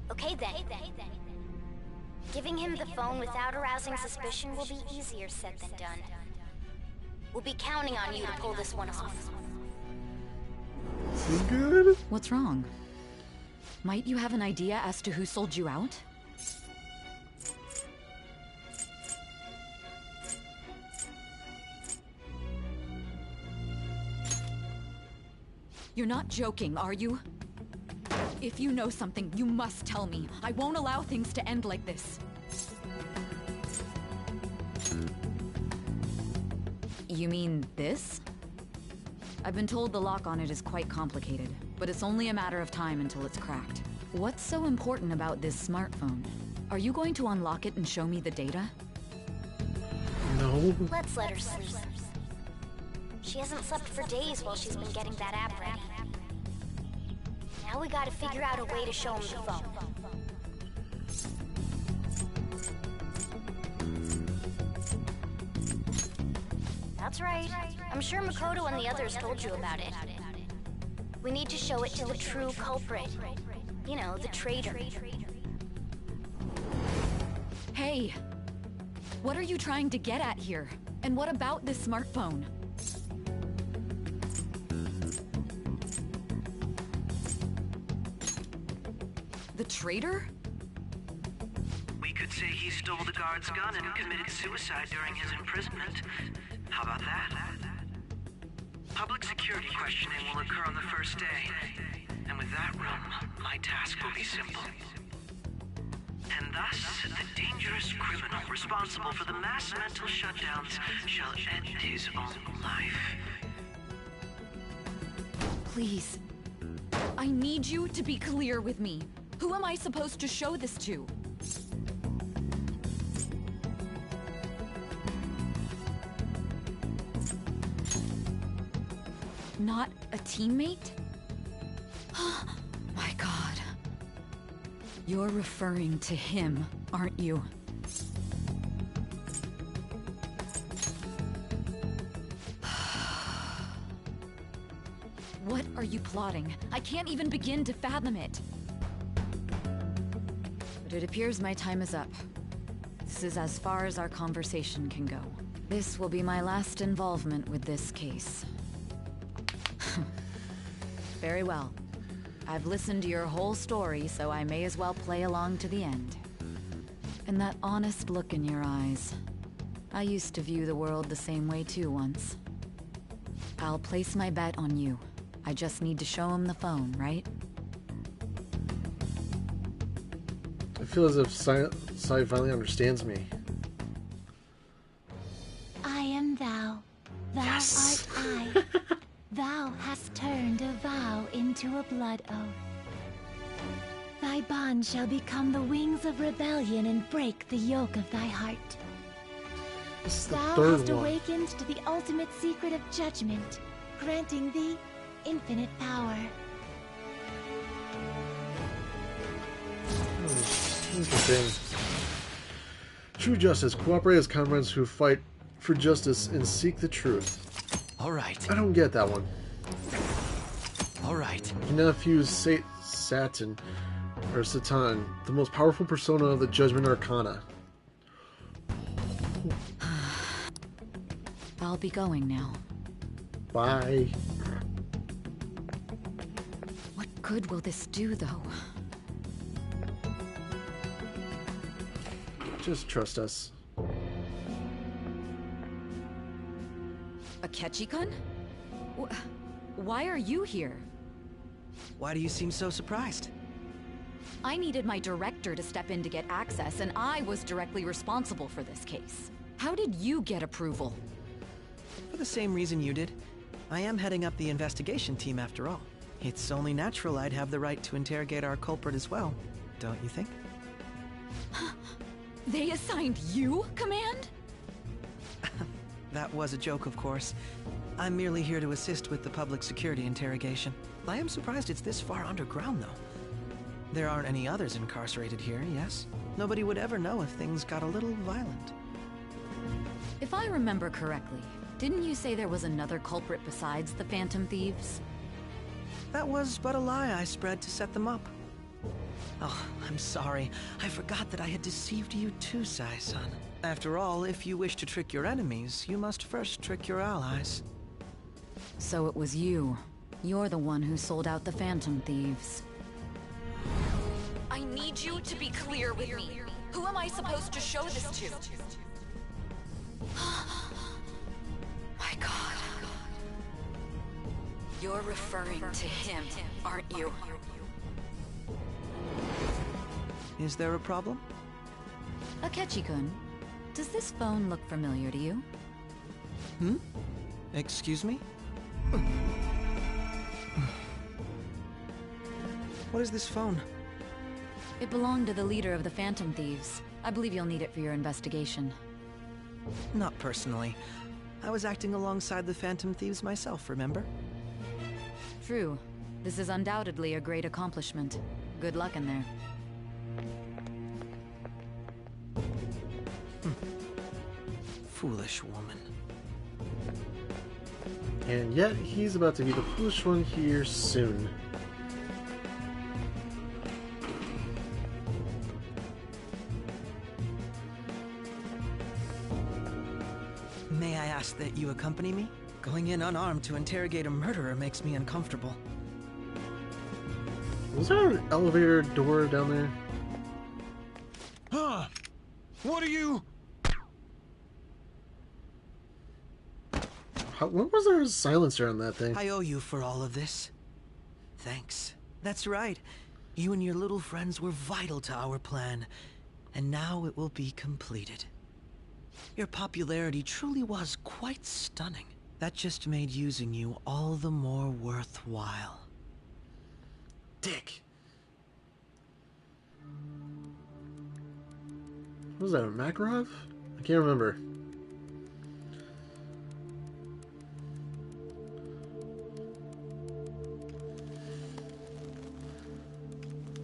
Okay then. Giving him the phone without arousing suspicion will be easier said than done. We'll be counting on you to pull this one off. Good? What's wrong? Might you have an idea as to who sold you out? You're not joking, are you? If you know something, you must tell me. I won't allow things to end like this. You mean this? I've been told the lock on it is quite complicated, but it's only a matter of time until it's cracked. What's so important about this smartphone? Are you going to unlock it and show me the data? No. Let's let her sleep. She hasn't slept for days while she's been getting that app ready. Now we gotta figure out a way to show him the phone. That's right. I'm sure Makoto and the others told you about it. We need to show it to the true culprit. You know, the traitor. Hey! What are you trying to get at here? And what about this smartphone? The traitor? We could say he stole the guard's gun and committed suicide during his imprisonment. How about that? Public security questioning will occur on the first day. And with that room, my task will be simple. And thus, the dangerous criminal responsible for the mass mental shutdowns shall end his own life. Please. I need you to be clear with me. Who am I supposed to show this to? Not a teammate? My God. You're referring to him, aren't you? What are you plotting? I can't even begin to fathom it. But it appears my time is up. This is as far as our conversation can go. This will be my last involvement with this case. Very well. I've listened to your whole story, so I may as well play along to the end. And that honest look in your eyes. I used to view the world the same way too once. I'll place my bet on you. I just need to show him the phone, right? I feel as if Sai finally understands me. I am thou. Thou Yes. art I. Thou hast turned a vow into a blood oath. Thy bond shall become the wings of rebellion and break the yoke of thy heart. This is the Thou third hast one. awakened to the ultimate secret of judgment, granting thee infinite power. Interesting. True justice. Cooperate as comrades who fight for justice and seek the truth. All right. I don't get that one. All right. You now fuse Satan, or Satan, the most powerful persona of the Judgment Arcana. I'll be going now. Bye. What good will this do, though? Just trust us. Akechi-kun? Why are you here? Why do you seem so surprised? I needed my director to step in to get access, and I was directly responsible for this case. How did you get approval? For the same reason you did. I am heading up the investigation team after all. It's only natural I'd have the right to interrogate our culprit as well, don't you think? They assigned you command? That was a joke, of course. I'm merely here to assist with the public security interrogation. I am surprised it's this far underground, though. There aren't any others incarcerated here, yes? Nobody would ever know if things got a little violent. If I remember correctly, didn't you say there was another culprit besides the Phantom Thieves? That was but a lie I spread to set them up. Oh, I'm sorry. I forgot that I had deceived you too, Sai-san. After all, if you wish to trick your enemies, you must first trick your allies. So it was you. You're the one who sold out the Phantom Thieves. I need you to be clear with me. Who am I supposed to show this to? My God. You're referring to him, aren't you? Is there a problem? Akechi-kun, does this phone look familiar to you? Excuse me? What is this phone? It belonged to the leader of the Phantom Thieves. I believe you'll need it for your investigation. Not personally. I was acting alongside the Phantom Thieves myself, remember? True. This is undoubtedly a great accomplishment. Good luck in there. Foolish woman. And yet, he's about to be the foolish one here soon. May I ask that you accompany me? Going in unarmed to interrogate a murderer makes me uncomfortable. Was there an elevator door down there? Huh? What are you? When was there a silencer on that thing? I owe you for all of this. Thanks. That's right. You and your little friends were vital to our plan, and now it will be completed. Your popularity truly was quite stunning. That just made using you all the more worthwhile. Dick. What was that, a Makarov? I can't remember.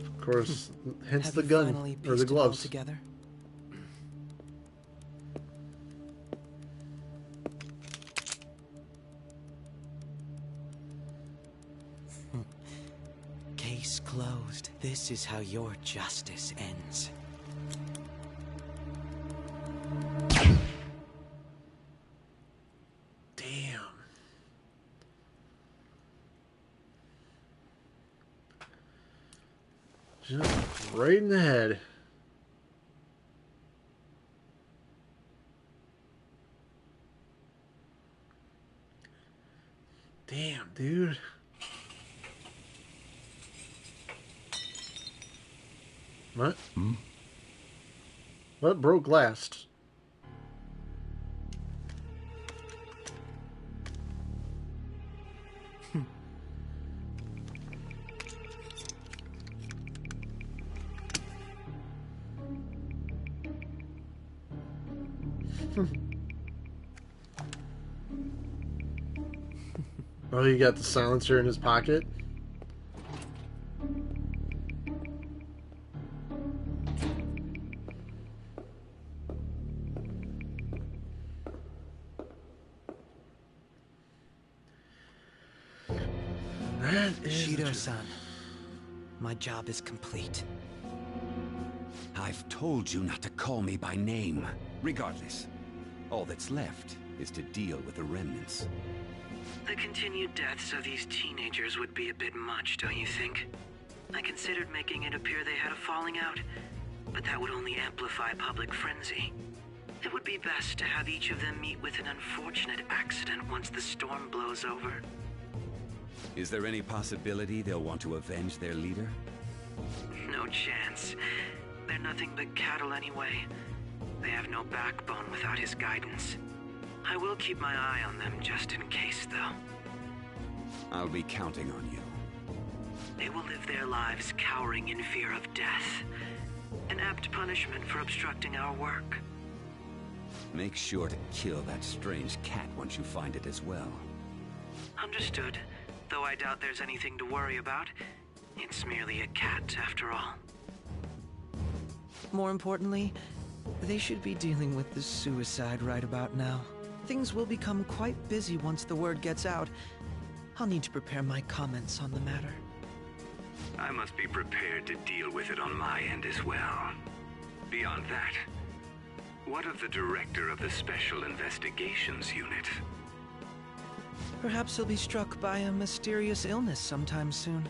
Of course, hence the gun or the gloves. Together? Case closed. This is how your justice ends. Damn. Just right in the head. Damn, dude. What? What broke last? Oh, he got the silencer in his pocket? Shido-san, my job is complete. I've told you not to call me by name. Regardless, all that's left is to deal with the remnants. The continued deaths of these teenagers would be a bit much, don't you think? I considered making it appear they had a falling out, but that would only amplify public frenzy. It would be best to have each of them meet with an unfortunate accident once the storm blows over. Is there any possibility they'll want to avenge their leader? No chance. They're nothing but cattle anyway. They have no backbone without his guidance. I will keep my eye on them just in case, though. I'll be counting on you. They will live their lives cowering in fear of death. An apt punishment for obstructing our work. Make sure to kill that strange cat once you find it as well. Understood. Though I doubt there's anything to worry about. It's merely a cat, after all. More importantly, they should be dealing with the suicide right about now. Things will become quite busy once the word gets out. I'll need to prepare my comments on the matter. I must be prepared to deal with it on my end as well. Beyond that, what of the director of the Special Investigations Unit? Perhaps he'll be struck by a mysterious illness sometime soon.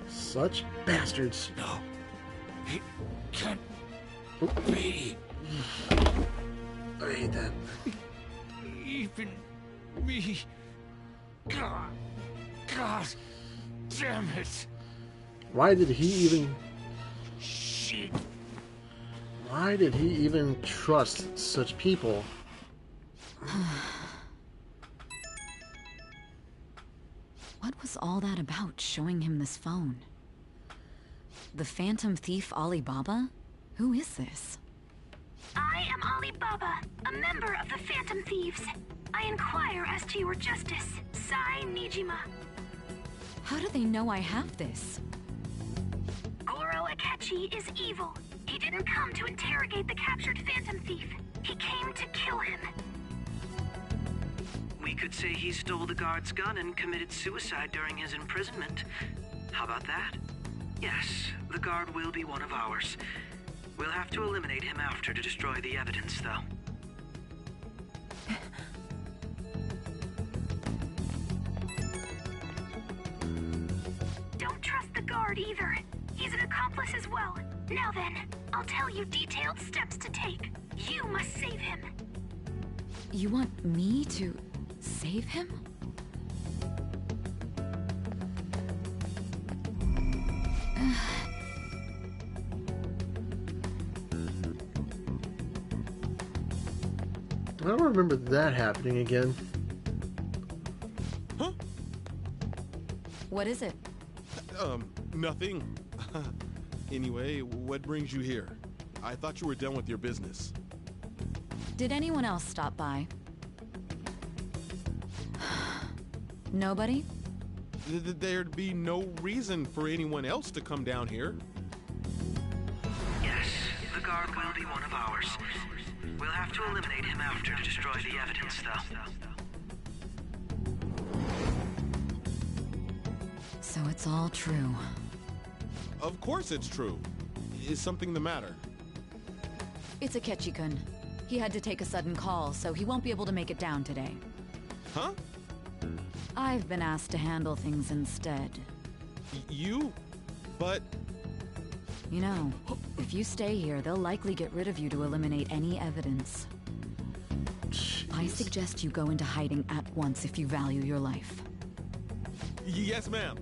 Such bastards. No. It can't be. I hate that. Even me. God damn it. Why did he even... Shit. Why did he even trust such people? What was all that about, showing him this phone? The Phantom Thief Alibaba? Who is this? I am Alibaba, a member of the Phantom Thieves. I inquire as to your justice, Sai Nijima. How do they know I have this? Goro Akechi is evil. He didn't come to interrogate the captured Phantom Thief. He came to kill him. We could say he stole the guard's gun and committed suicide during his imprisonment. How about that? Yes, the guard will be one of ours. We'll have to eliminate him after to destroy the evidence, though. Don't trust the guard either. He's an accomplice as well. Now then, I'll tell you detailed steps to take. You must save him. You want me to save him? I don't remember that happening again. Huh? What is it? Nothing. Anyway, what brings you here? I thought you were done with your business. Did anyone else stop by? Nobody? There'd be no reason for anyone else to come down here. Yes, the guard will be one of ours. We'll have to eliminate him after to destroy the evidence, though. So it's all true. Of course it's true. Is something the matter? It's Akechi-kun. He had to take a sudden call, so he won't be able to make it down today. Huh? I've been asked to handle things instead. You? But... You know, if you stay here, they'll likely get rid of you to eliminate any evidence. Jeez. I suggest you go into hiding at once if you value your life. Yes, ma'am.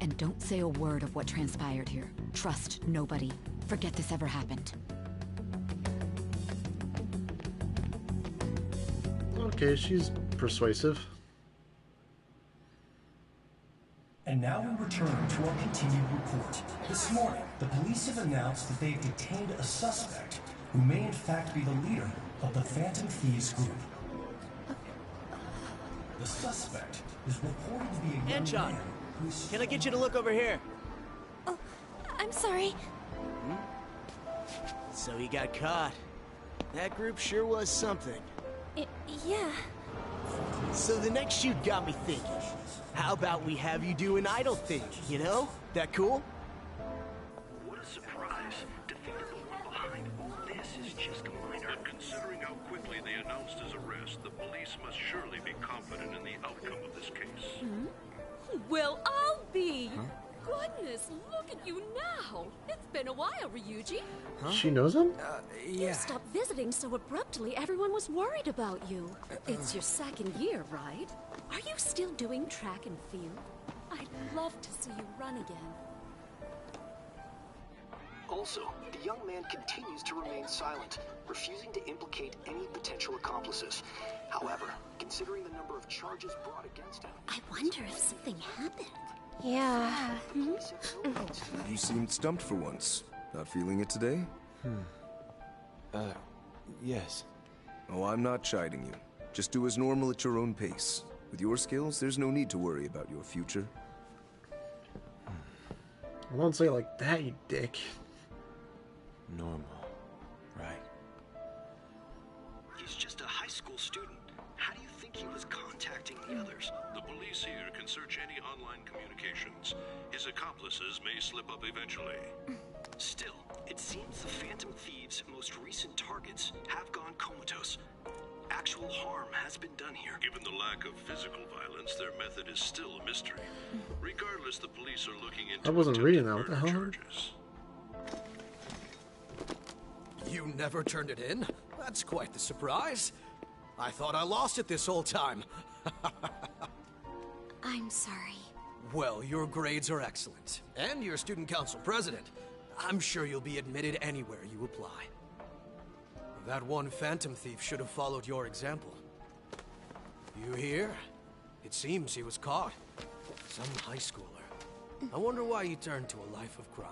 And don't say a word of what transpired here. Trust nobody. Forget this ever happened. Okay, she's persuasive. And now we return to our continued report. This morning, the police have announced that they've detained a suspect who may in fact be the leader of the Phantom Thieves group. The suspect is reported to be a young Anchon, man who's... can I get you to look over here? Oh, I'm sorry. So he got caught. That group sure was something. Yeah. So the next shoot got me thinking. How about we have you do an idol thing, you know? That cool? What a surprise. To think that the one behind all this is just a minor. But considering how quickly they announced his arrest, the police must surely be confident in the outcome of this case. Well, I'll be. goodness, look at you now. It's been a while, Ryuji. She knows him? You stopped visiting so abruptly, everyone was worried about you. It's your second year, right? Are you still doing track and field? I'd love to see you run again. Also, the young man continues to remain silent, refusing to implicate any potential accomplices. However, considering the number of charges brought against him... I wonder if something happened. Yeah. You seemed stumped for once. Not feeling it today? Yes. Oh, I'm not chiding you. Just do as normal at your own pace. With your skills, there's no need to worry about your future. I won't say it like that, you dick. Normal. Right. He's just a high school student. How do you think he was contacting the others? The police here can search any online communications. His accomplices may slip up eventually. Still, it seems the Phantom Thieves' most recent targets have gone comatose. Actual harm has been done here. Given the lack of physical violence, their method is still a mystery. Regardless, the police are looking into I wasn't reading that. What the hell? charges. You never turned it in? That's quite the surprise. I thought I lost it this whole time. I'm sorry. Well, your grades are excellent. And you're student council president. I'm sure you'll be admitted anywhere you apply. That one Phantom Thief should have followed your example. You hear? It seems he was caught. Some high schooler. I wonder why he turned to a life of crime.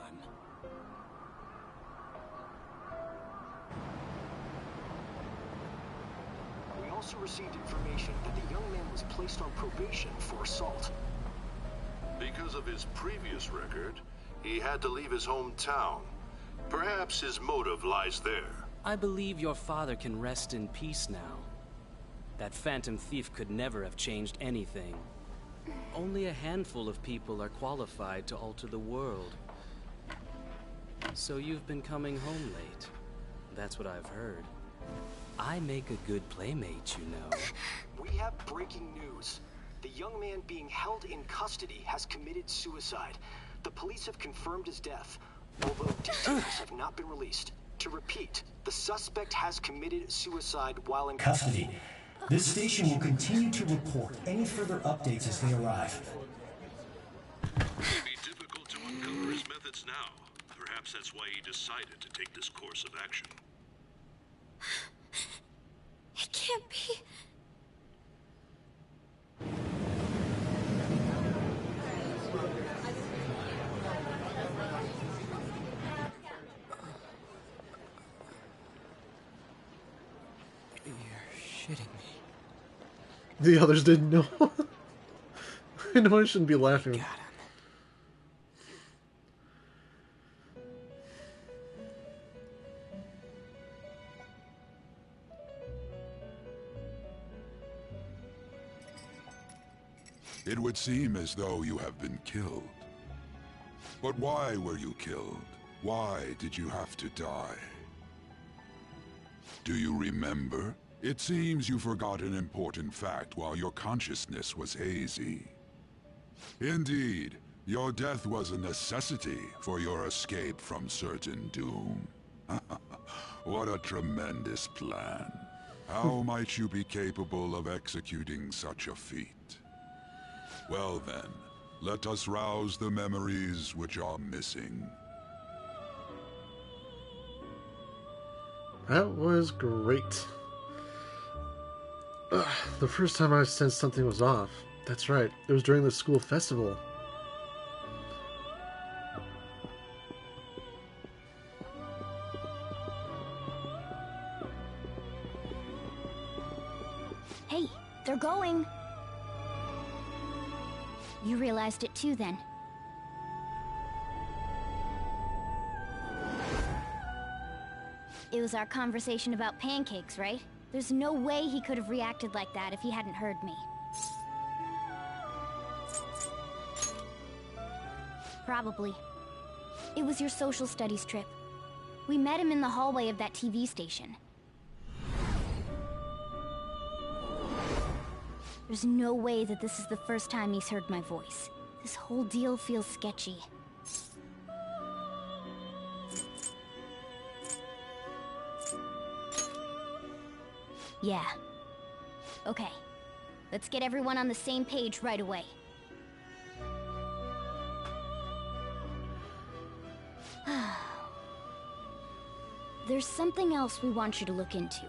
We also received information that the young man was placed on probation for assault. Because of his previous record, he had to leave his hometown. Perhaps his motive lies there. I believe your father can rest in peace now. That Phantom Thief could never have changed anything. Only a handful of people are qualified to alter the world. So you've been coming home late. That's what I've heard. I make a good playmate, you know. We have breaking news. The young man being held in custody has committed suicide. The police have confirmed his death, although details have not been released. To repeat, the suspect has committed suicide while in Custody. This station will continue to report any further updates as they arrive. It may be difficult to uncover his methods now. Perhaps that's why he decided to take this course of action. It can't be. Shitting me. The others didn't know. I know I shouldn't be laughing. It would seem as though you have been killed. But why were you killed? Why did you have to die? Do you remember? It seems you forgot an important fact while your consciousness was hazy. Indeed, your death was a necessity for your escape from certain doom. What a tremendous plan. How might you be capable of executing such a feat? Well then, let us rouse the memories which are missing. That was great. The first time I sensed something was off. That's right. It was during the school festival. Hey, they're going. You realized it too, then. It was our conversation about pancakes, right? There's no way he could have reacted like that if he hadn't heard me. Probably. It was your social studies trip. We met him in the hallway of that TV station. There's no way that this is the first time he's heard my voice. This whole deal feels sketchy. Yeah. Okay. Let's get everyone on the same page right away. There's something else we want you to look into.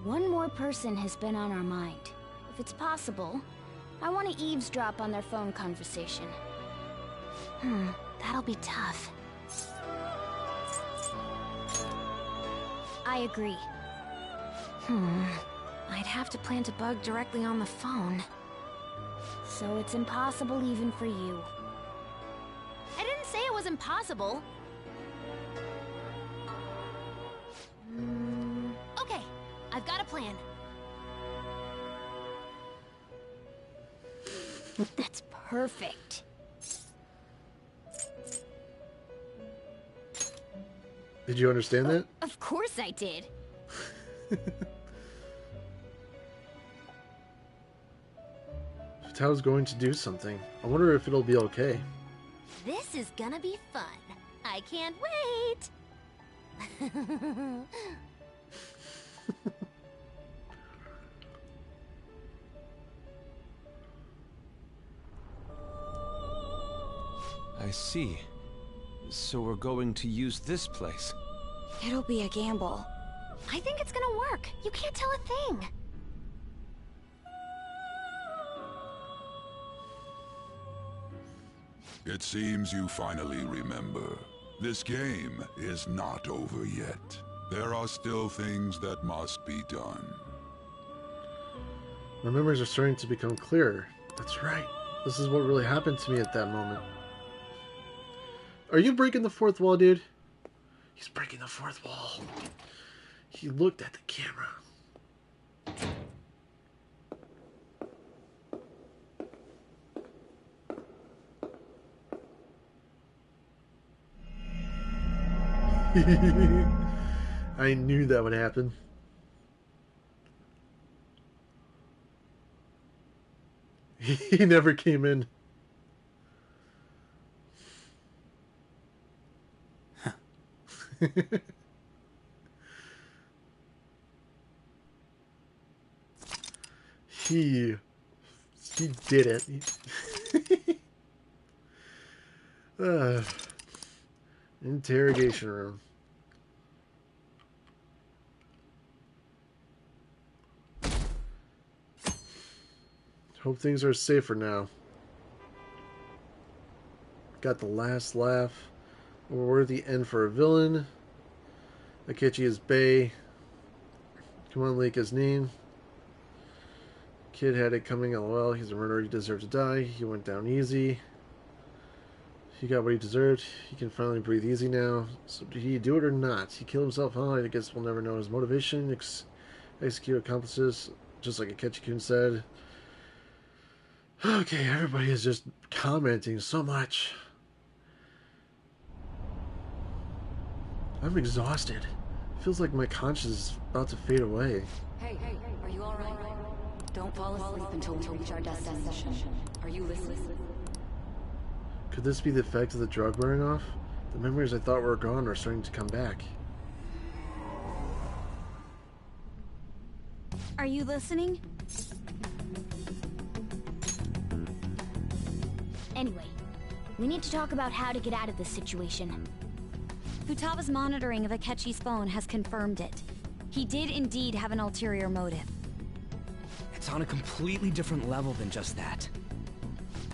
One more person has been on our mind. If it's possible, I want to eavesdrop on their phone conversation. That'll be tough. I agree. I'd have to plant a bug directly on the phone. So it's impossible even for you. I didn't say it was impossible. Okay, I've got a plan. That's perfect. Did you understand that? Of course I did. Tao's going to do something. I wonder if it'll be okay. This is gonna be fun. I can't wait. I see. So we're going to use this place. It'll be a gamble. I think it's gonna work. You can't tell a thing. It seems you finally remember. This game is not over yet. There are still things that must be done. My memories are starting to become clearer. That's right. This is what really happened to me at that moment. Are you breaking the fourth wall, dude? He's breaking the fourth wall. He looked at the camera. I knew that would happen. He never came in. He did it. Interrogation room. Hope things are safer now. Got the last laugh. A worthy end for a villain. Akechi is Bay. Come on, leak his name. Kid had it coming, lol. He's a murderer. He deserved to die. He went down easy. He got what he deserved. He can finally breathe easy now. So did he do it or not? He killed himself, huh? I guess we'll never know his motivation. Execute accomplices, just like Akechi-kun said. Okay, everybody is just commenting so much. I'm exhausted. It feels like my conscience is about to fade away. Hey, are you alright? Don't fall asleep until we reach our destination. Are you listening? Could this be the effect of the drug wearing off? The memories I thought were gone are starting to come back. Are you listening? Anyway, we need to talk about how to get out of this situation. Futaba's monitoring of Akechi's phone has confirmed it. He did indeed have an ulterior motive. It's on a completely different level than just that.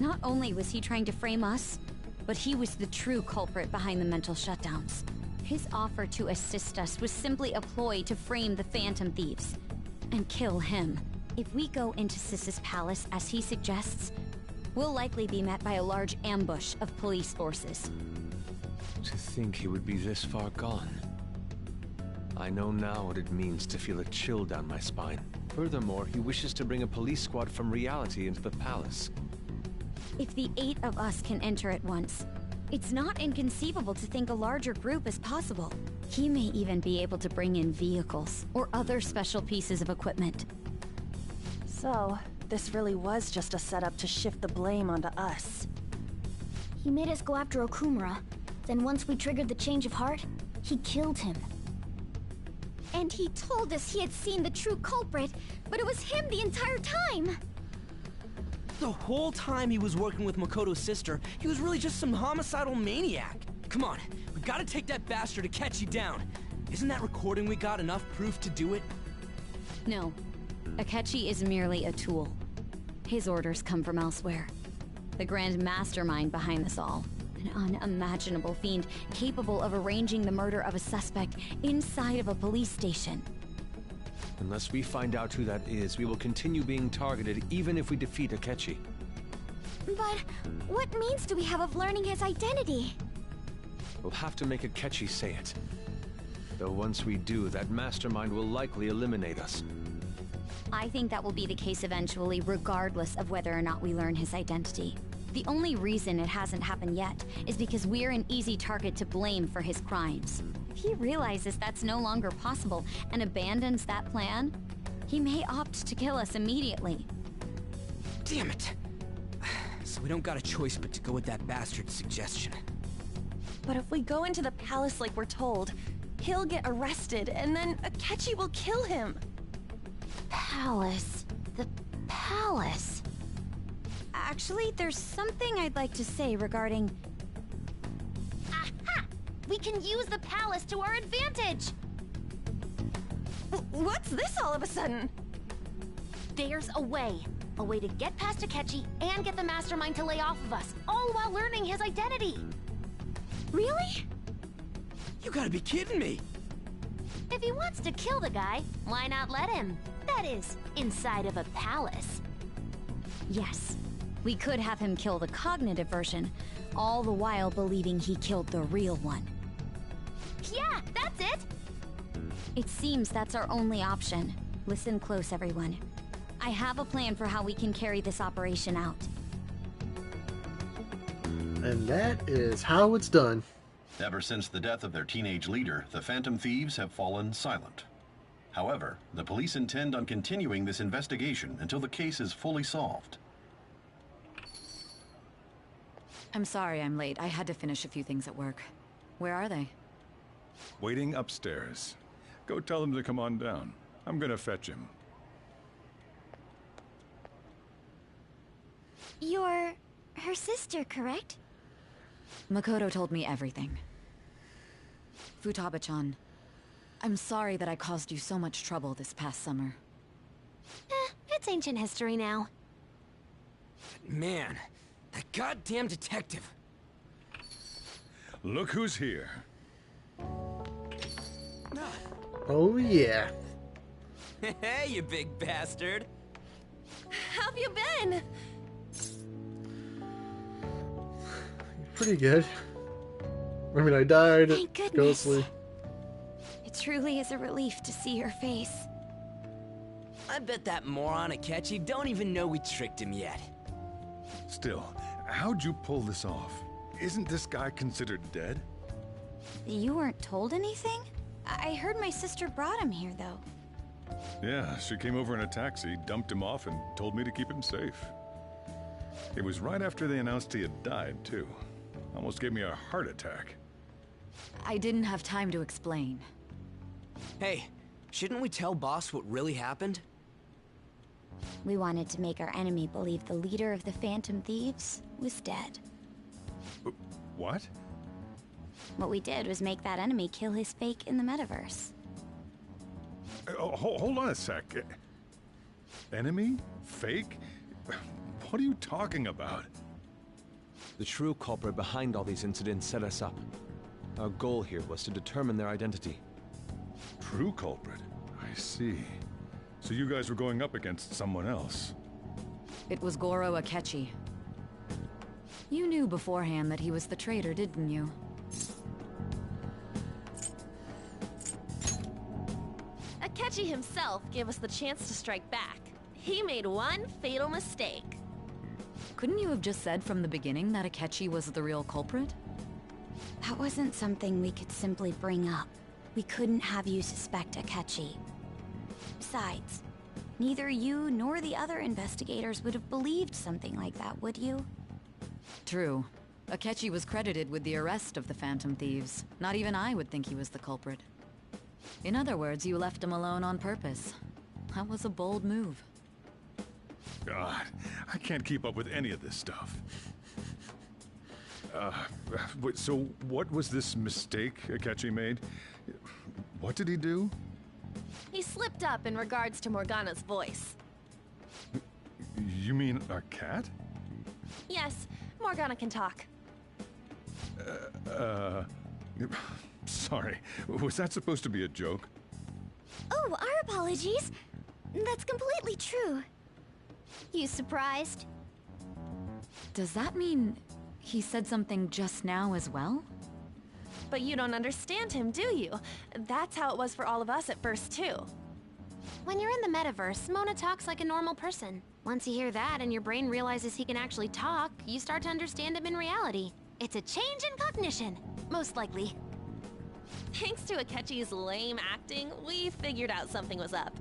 Not only was he trying to frame us, but he was the true culprit behind the mental shutdowns. His offer to assist us was simply a ploy to frame the Phantom Thieves and kill him. If we go into Sis's palace as he suggests, we'll likely be met by a large ambush of police forces. To think he would be this far gone. I know now what it means to feel a chill down my spine. Furthermore, he wishes to bring a police squad from reality into the palace. If the 8 of us can enter at once, it's not inconceivable to think a larger group is possible. He may even be able to bring in vehicles or other special pieces of equipment. So, this really was just a setup to shift the blame onto us. He made us go after Okumura. Then once we triggered the change of heart, he killed him. And he told us he had seen the true culprit, but it was him the entire time! The whole time he was working with Makoto's sister, he was really just some homicidal maniac. Come on, we gotta take that bastard Akechi down. Isn't that recording we got enough proof to do it? No. Akechi is merely a tool. His orders come from elsewhere. The grand mastermind behind this all. An unimaginable fiend capable of arranging the murder of a suspect inside of a police station. Unless we find out who that is, we will continue being targeted even if we defeat Akechi. But what means do we have of learning his identity? We'll have to make Akechi say it. Though once we do, that mastermind will likely eliminate us. I think that will be the case eventually, regardless of whether or not we learn his identity. The only reason it hasn't happened yet is because we're an easy target to blame for his crimes. If he realizes that's no longer possible and abandons that plan, he may opt to kill us immediately. Damn it! So we don't got a choice but to go with that bastard's suggestion. But if we go into the palace like we're told, he'll get arrested and then Akechi will kill him. Palace. The palace. Actually, there's something I'd like to say regarding... Aha! We can use the palace to our advantage! What's this all of a sudden? There's a way. A way to get past Akechi and get the mastermind to lay off of us, all while learning his identity. Really? You gotta be kidding me! If he wants to kill the guy, why not let him? That is, inside of a palace. Yes. We could have him kill the cognitive version, all the while believing he killed the real one. Yeah, that's it! It seems that's our only option. Listen close, everyone. I have a plan for how we can carry this operation out. And that is how it's done. Ever since the death of their teenage leader, the Phantom Thieves have fallen silent. However, the police intend on continuing this investigation until the case is fully solved. I'm sorry I'm late. I had to finish a few things at work. Where are they? Waiting upstairs. Go tell them to come on down. I'm gonna fetch him. You're... her sister, correct? Makoto told me everything. Futaba-chan, I'm sorry that I caused you so much trouble this past summer. It's ancient history now. Man, that goddamn detective. Look who's here. Oh yeah. Hey, you big bastard. How have you been? Pretty good. I mean, I died. Thank goodness. Ghostly. It truly is a relief to see your face. I bet that moron Akechi don't even know we tricked him yet. Still, how'd you pull this off? Isn't this guy considered dead? You weren't told anything? I heard my sister brought him here, though. Yeah, she came over in a taxi, dumped him off, and told me to keep him safe. It was right after they announced he had died, too. Almost gave me a heart attack. I didn't have time to explain. Hey, shouldn't we tell boss what really happened? We wanted to make our enemy believe the leader of the Phantom Thieves was dead. What? What we did was make that enemy kill his fake in the metaverse. Hold on a sec. Enemy? Fake? What are you talking about? The true culprit behind all these incidents set us up. Our goal here was to determine their identity. True culprit? I see. So you guys were going up against someone else? It was Goro Akechi. You knew beforehand that he was the traitor, didn't you? Akechi himself gave us the chance to strike back. He made one fatal mistake. Couldn't you have just said from the beginning that Akechi was the real culprit? That wasn't something we could simply bring up. We couldn't have you suspect Akechi. Besides, neither you nor the other investigators would have believed something like that, would you? True. Akechi was credited with the arrest of the Phantom Thieves. Not even I would think he was the culprit. In other words, you left him alone on purpose. That was a bold move. God, I can't keep up with any of this stuff. So what was this mistake Akechi made? What did he do? He slipped up in regards to Morgana's voice. You mean a cat? Yes, Morgana can talk. Sorry. Was that supposed to be a joke? Oh, our apologies. That's completely true. You surprised? Does that mean he said something just now as well? But you don't understand him, do you? That's how it was for all of us at first, too. When you're in the metaverse, Mona talks like a normal person. Once you hear that and your brain realizes he can actually talk, you start to understand him in reality. It's a change in cognition, most likely. Thanks to Akechi's lame acting, we figured out something was up.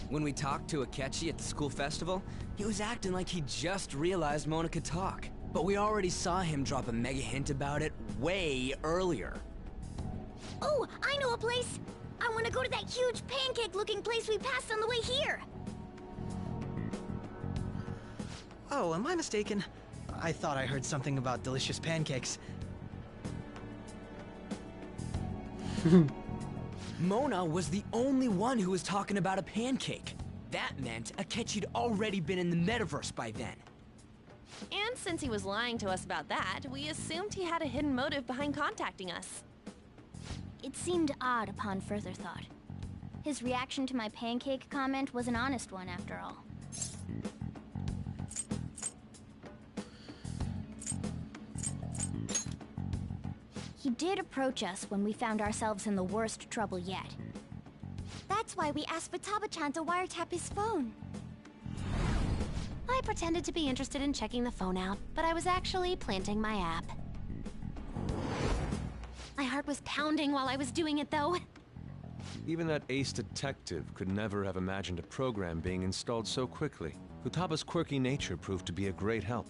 When we talked to Akechi at the school festival, he was acting like he just realized Mona could talk. But we already saw him drop a mega hint about it way earlier. Oh, I know a place! I want to go to that huge pancake-looking place we passed on the way here! Oh, am I mistaken? I thought I heard something about delicious pancakes. Mona was the only one who was talking about a pancake. That meant Akechi'd already been in the metaverse by then. And since he was lying to us about that, we assumed he had a hidden motive behind contacting us. It seemed odd upon further thought. His reaction to my pancake comment was an honest one, after all. He did approach us when we found ourselves in the worst trouble yet. That's why we asked Futaba-chan to wiretap his phone. I pretended to be interested in checking the phone out, but I was actually planting my app. My heart was pounding while I was doing it, though. Even that ace detective could never have imagined a program being installed so quickly. Futaba's quirky nature proved to be a great help.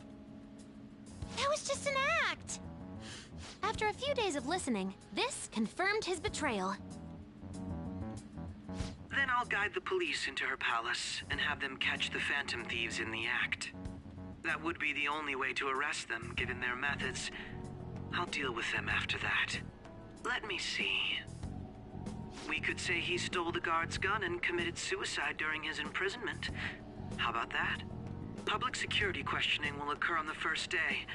That was just an act! After a few days of listening, this confirmed his betrayal. Then I'll guide the police into her palace and have them catch the Phantom Thieves in the act. That would be the only way to arrest them, given their methods. I'll deal with them after that. Let me see. We could say he stole the guard's gun and committed suicide during his imprisonment. How about that? Public security questioning will occur on the first day.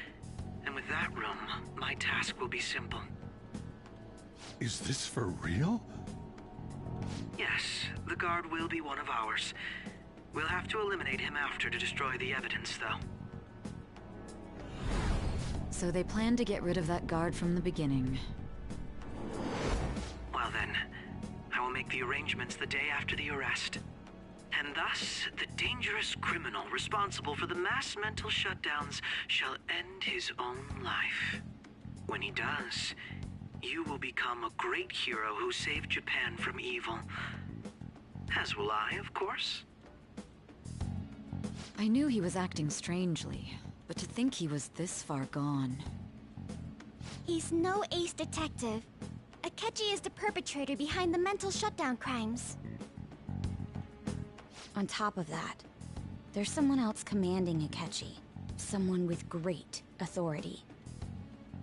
And with that room, my task will be simple. Is this for real? Yes, the guard will be one of ours. We'll have to eliminate him after to destroy the evidence, though. So they planned to get rid of that guard from the beginning. Well then, I will make the arrangements the day after the arrest. And thus, the dangerous criminal responsible for the mass mental shutdowns shall end his own life. When he does, you will become a great hero who saved Japan from evil. As will I, of course. I knew he was acting strangely, but to think he was this far gone. He's no ace detective. Akechi is the perpetrator behind the mental shutdown crimes. On top of that, there's someone else commanding Akechi. Someone with great authority.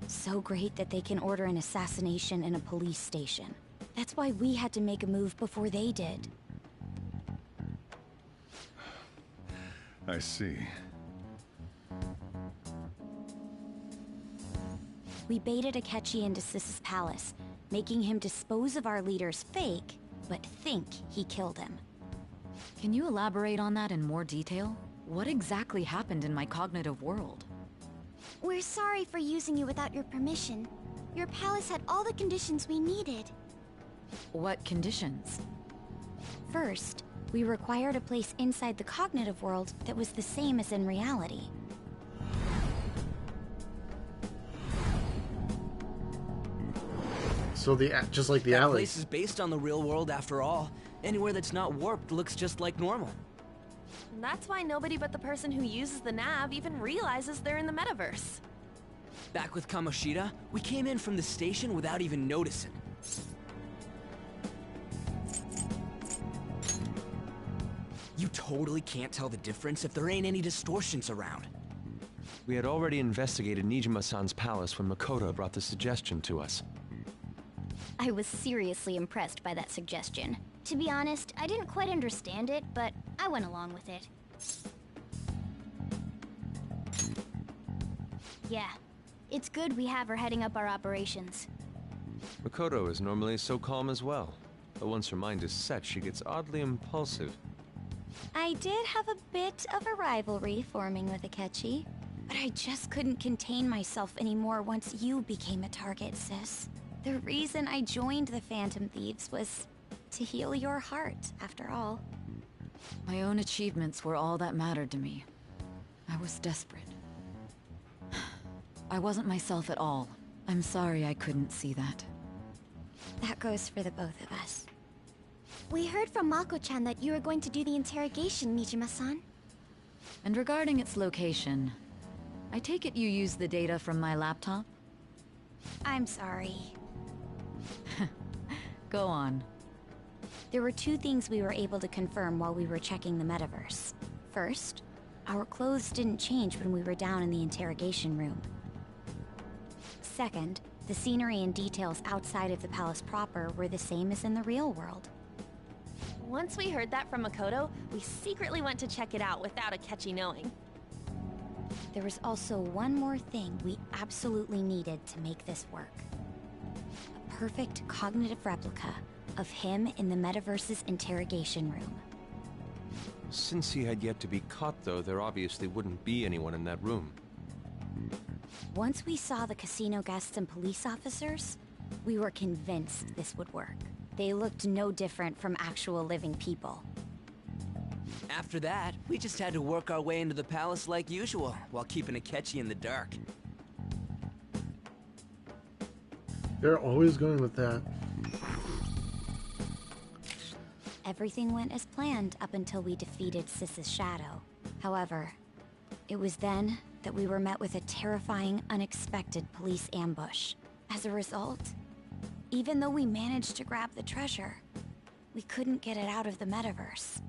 So great that they can order an assassination in a police station. That's why we had to make a move before they did. I see. We baited Akechi into Sis's palace, making him dispose of our leader's fake, but think he killed him. Can you elaborate on that in more detail? What exactly happened in my cognitive world? We're sorry for using you without your permission. Your palace had all the conditions we needed. What conditions? First, we required a place inside the cognitive world that was the same as in reality. So just like the that alley. place is based on the real world after all. Anywhere that's not warped looks just like normal. That's why nobody but the person who uses the nav even realizes they're in the metaverse. Back with Kamoshida, we came in from the station without even noticing. You totally can't tell the difference if there ain't any distortions around. We had already investigated Nijima-san's palace when Makoto brought the suggestion to us. I was seriously impressed by that suggestion. To be honest, I didn't quite understand it, but I went along with it. Yeah, it's good we have her heading up our operations. Makoto is normally so calm as well, but once her mind is set, she gets oddly impulsive. I did have a bit of a rivalry forming with Akechi, but I just couldn't contain myself anymore once you became a target, sis. The reason I joined the Phantom Thieves was to heal your heart, after all. My own achievements were all that mattered to me. I was desperate. I wasn't myself at all. I'm sorry I couldn't see that. That goes for the both of us. We heard from Mako-chan that you were going to do the interrogation, Nijima-san. And regarding its location, I take it you used the data from my laptop? I'm sorry. Go on. There were two things we were able to confirm while we were checking the metaverse. First, our clothes didn't change when we were down in the interrogation room. Second, the scenery and details outside of the palace proper were the same as in the real world. Once we heard that from Makoto, we secretly went to check it out without Akechi knowing. There was also one more thing we absolutely needed to make this work. A perfect cognitive replica of him in the metaverse's interrogation room. Since he had yet to be caught, though, there obviously wouldn't be anyone in that room. Once we saw the casino guests and police officers, we were convinced this would work. They looked no different from actual living people. After that, we just had to work our way into the palace like usual, while keeping Akechi in the dark. They're always going with that. Everything went as planned up until we defeated Sis's shadow. However, it was then that we were met with a terrifying, unexpected police ambush. As a result, even though we managed to grab the treasure, we couldn't get it out of the metaverse.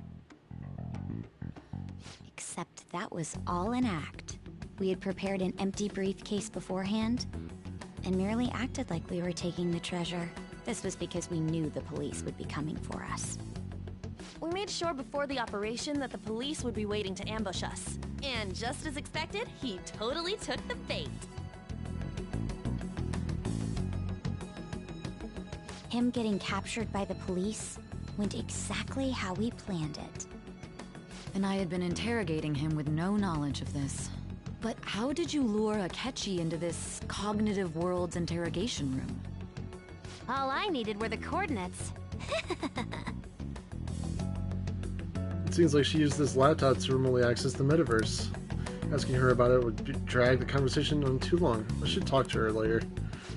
Except that was all an act. We had prepared an empty briefcase beforehand, and merely acted like we were taking the treasure. This was because we knew the police would be coming for us. We made sure before the operation that the police would be waiting to ambush us. And just as expected, he totally took the bait. Him getting captured by the police went exactly how we planned it. And I had been interrogating him with no knowledge of this. But how did you lure Akechi into this cognitive world's interrogation room? All I needed were the coordinates. It seems like she used this laptop to remotely access the metaverse. Asking her about it would drag the conversation on too long. I should talk to her later.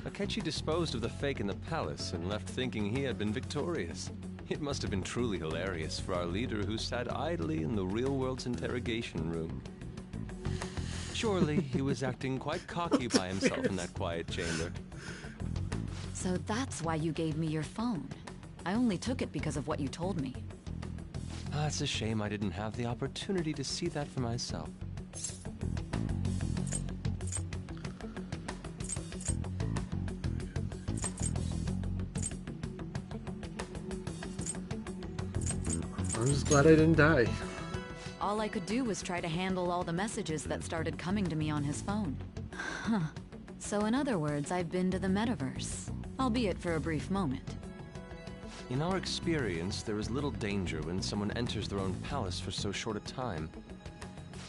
Akechi disposed of the fake in the palace and left thinking he had been victorious. It must have been truly hilarious for our leader who sat idly in the real world's interrogation room. Surely he was acting quite cocky by himself in that quiet chamber. So that's why you gave me your phone. I only took it because of what you told me. It's a shame I didn't have the opportunity to see that for myself. I'm just glad I didn't die. All I could do was try to handle all the messages that started coming to me on his phone. Huh. So in other words, I've been to the metaverse, albeit for a brief moment. In our experience, there is little danger when someone enters their own palace for so short a time.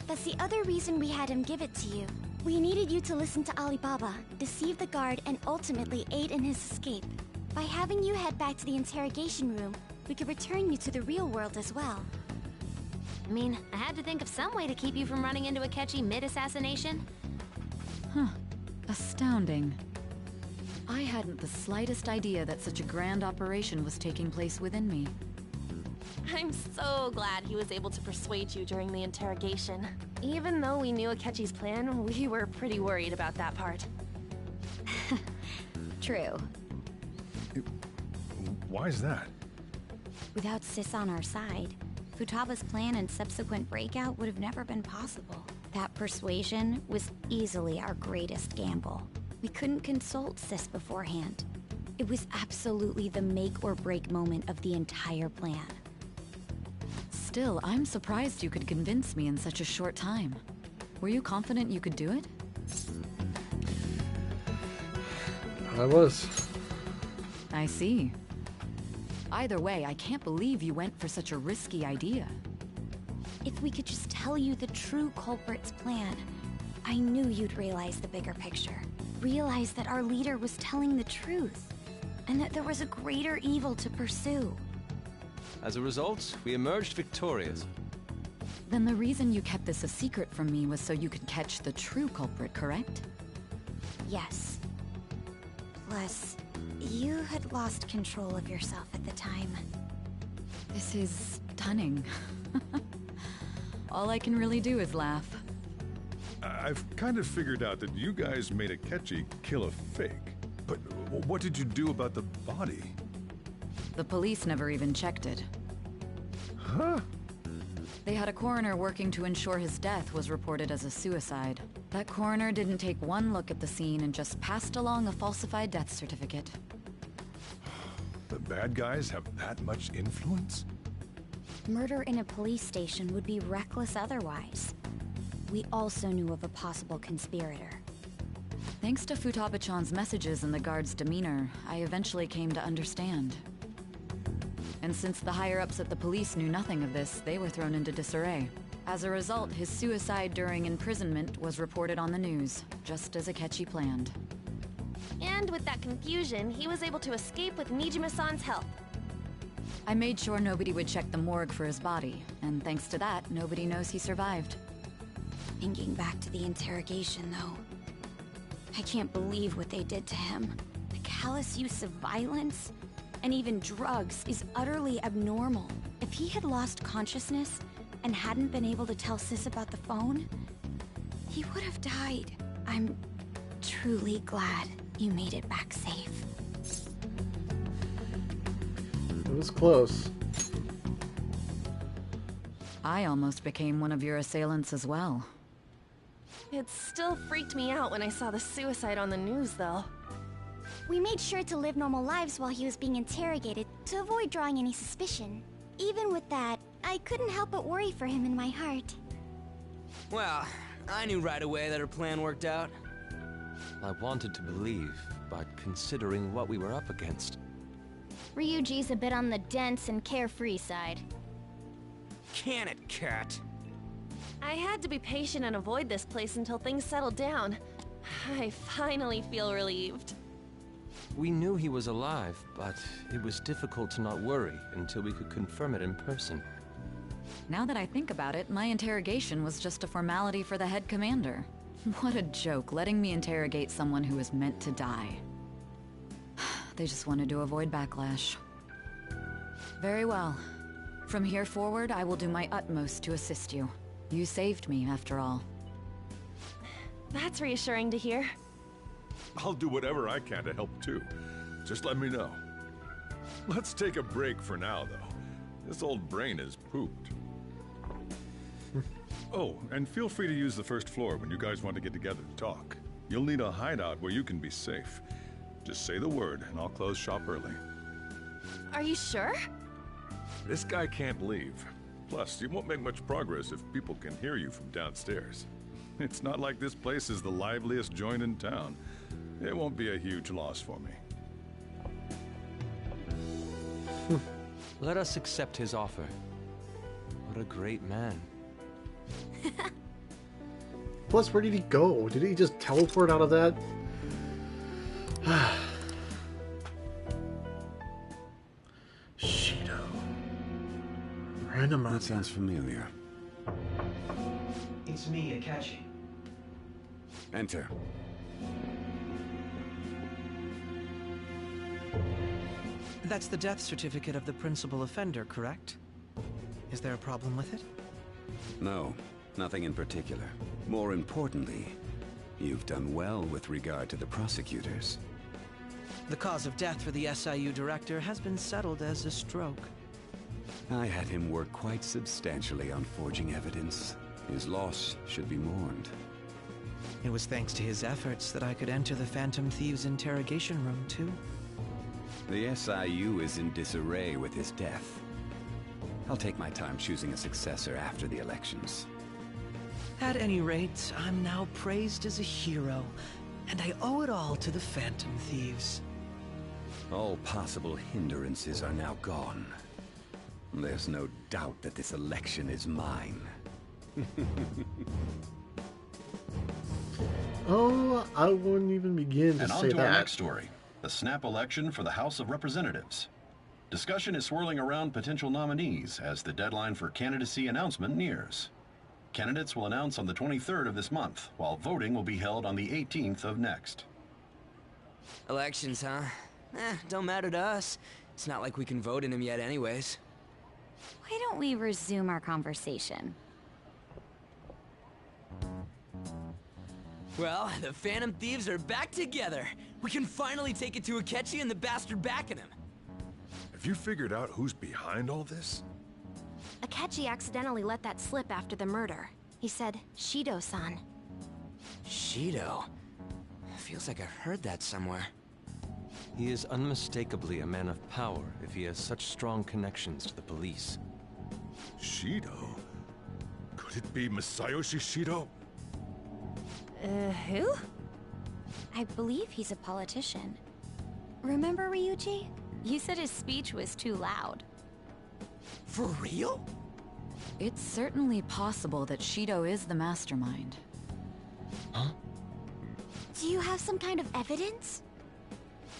That's the other reason we had him give it to you. We needed you to listen to Alibaba, deceive the guard, and ultimately aid in his escape. By having you head back to the interrogation room, we could return you to the real world as well. I mean, I had to think of some way to keep you from running into Akechi mid-assassination. Huh. Astounding. I hadn't the slightest idea that such a grand operation was taking place within me. I'm so glad he was able to persuade you during the interrogation. Even though we knew Akechi's plan, we were pretty worried about that part. True. Why is that? Without Sis on our side, Futaba's plan and subsequent breakout would have never been possible. That persuasion was easily our greatest gamble. We couldn't consult Sis beforehand. It was absolutely the make or break moment of the entire plan. Still, I'm surprised you could convince me in such a short time. Were you confident you could do it? I was. I see. Either way, I can't believe you went for such a risky idea. If we could just tell you the true culprit's plan, I knew you'd realize the bigger picture. Realize that our leader was telling the truth, and that there was a greater evil to pursue. As a result, we emerged victorious. Then the reason you kept this a secret from me was so you could catch the true culprit, correct? Yes. Plus, you had lost control of yourself at the time. This is stunning. All I can really do is laugh. I've kind of figured out that you guys made Akechi kill a fake. But what did you do about the body? The police never even checked it. Huh? They had a coroner working to ensure his death was reported as a suicide. That coroner didn't take one look at the scene and just passed along a falsified death certificate. The bad guys have that much influence? Murder in a police station would be reckless otherwise. We also knew of a possible conspirator. Thanks to Futaba-chan's messages and the guard's demeanor, I eventually came to understand. And since the higher-ups at the police knew nothing of this, they were thrown into disarray. As a result, his suicide during imprisonment was reported on the news, just as Akechi planned. And with that confusion, he was able to escape with Nijima-san's help. I made sure nobody would check the morgue for his body, and thanks to that, nobody knows he survived. Thinking back to the interrogation, though, I can't believe what they did to him. The callous use of violence, and even drugs, is utterly abnormal. If he had lost consciousness and hadn't been able to tell Sis about the phone, he would have died. I'm truly glad you made it back safe. It was close. I almost became one of your assailants as well. It still freaked me out when I saw the suicide on the news, though. We made sure to live normal lives while he was being interrogated to avoid drawing any suspicion. Even with that, I couldn't help but worry for him in my heart. Well, I knew right away that her plan worked out. I wanted to believe, but considering what we were up against... Ryuji's a bit on the dense and carefree side. Can it, Cat? I had to be patient and avoid this place until things settled down. I finally feel relieved. We knew he was alive, but it was difficult to not worry until we could confirm it in person. Now that I think about it, my interrogation was just a formality for the head commander. What a joke, letting me interrogate someone who was meant to die. They just wanted to avoid backlash. Very well. From here forward, I will do my utmost to assist you. You saved me, after all. That's reassuring to hear. I'll do whatever I can to help too. Just let me know. Let's take a break for now, though. This old brain is pooped. Oh, and feel free to use the first floor when you guys want to get together to talk. You'll need a hideout where you can be safe. Just say the word, and I'll close shop early. Are you sure? This guy can't leave. Plus, you won't make much progress if people can hear you from downstairs. It's not like this place is the liveliest joint in town. It won't be a huge loss for me. Let us accept his offer. What a great man. Plus, where did he go? Did he just teleport out of that? Shido. Random. That sounds familiar. It's me, Akechi. Enter. That's the death certificate of the principal offender, correct? Is there a problem with it? No, nothing in particular. More importantly, you've done well with regard to the prosecutors. The cause of death for the SIU director has been settled as a stroke. I had him work quite substantially on forging evidence. His loss should be mourned. It was thanks to his efforts that I could enter the Phantom Thieves' interrogation room, too. The SIU is in disarray with his death. I'll take my time choosing a successor after the elections. At any rate, I'm now praised as a hero, and I owe it all to the Phantom Thieves. All possible hindrances are now gone. There's no doubt that this election is mine. Oh, I wouldn't even begin to and say on to that. our next story, the snap election for the House of Representatives. Discussion is swirling around potential nominees as the deadline for candidacy announcement nears. Candidates will announce on the 23rd of this month, while voting will be held on the 18th of next. Elections, huh? Don't matter to us. It's not like we can vote in them yet anyways. Why don't we resume our conversation? Well, the Phantom Thieves are back together. We can finally take it to Akechi and the bastard backing him. Have you figured out who's behind all this? Akechi accidentally let that slip after the murder. He said, Shido-san. Shido? Feels like I've heard that somewhere. He is unmistakably a man of power if he has such strong connections to the police. Shido? Could it be Masayoshi Shido? Who? I believe he's a politician. Remember, Ryuji? You said his speech was too loud. For real? It's certainly possible that Shido is the mastermind. Huh? Do you have some kind of evidence?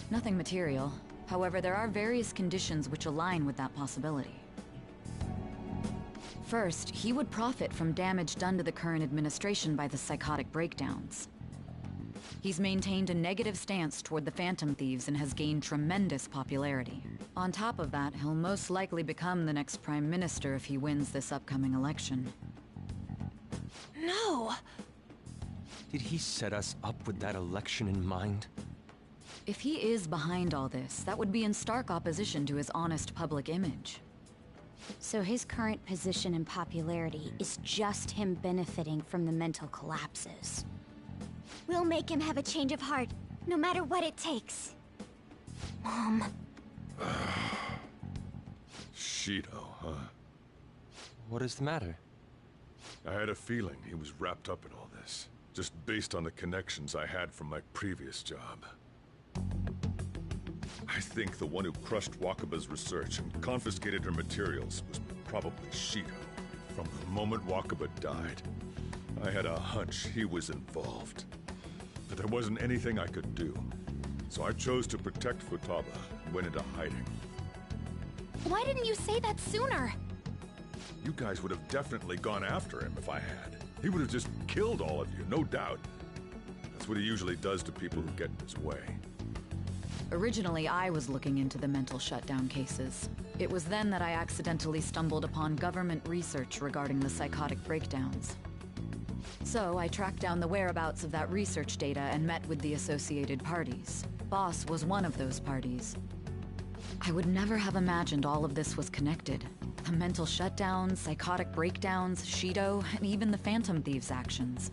Nothing material. However, there are various conditions which align with that possibility. First, he would profit from damage done to the current administration by the psychotic breakdowns. He's maintained a negative stance toward the Phantom Thieves and has gained tremendous popularity. On top of that, he'll most likely become the next Prime Minister if he wins this upcoming election. No! Did he set us up with that election in mind? If he is behind all this, that would be in stark opposition to his honest public image. So his current position and popularity is just him benefiting from the mental collapses. We'll make him have a change of heart, no matter what it takes. Mom. Shido, huh? What is the matter? I had a feeling he was wrapped up in all this, just based on the connections I had from my previous job. I think the one who crushed Wakaba's research and confiscated her materials was probably Shido. From the moment Wakaba died, I had a hunch he was involved. But there wasn't anything I could do. So I chose to protect Futaba and went into hiding. Why didn't you say that sooner? You guys would have definitely gone after him if I had. He would have just killed all of you, no doubt. That's what he usually does to people who get in his way. Originally, I was looking into the mental shutdown cases. It was then that I accidentally stumbled upon government research regarding the psychotic breakdowns. So I tracked down the whereabouts of that research data and met with the associated parties. Boss was one of those parties. I would never have imagined all of this was connected. The mental shutdowns, psychotic breakdowns, Shido, and even the Phantom Thieves' actions.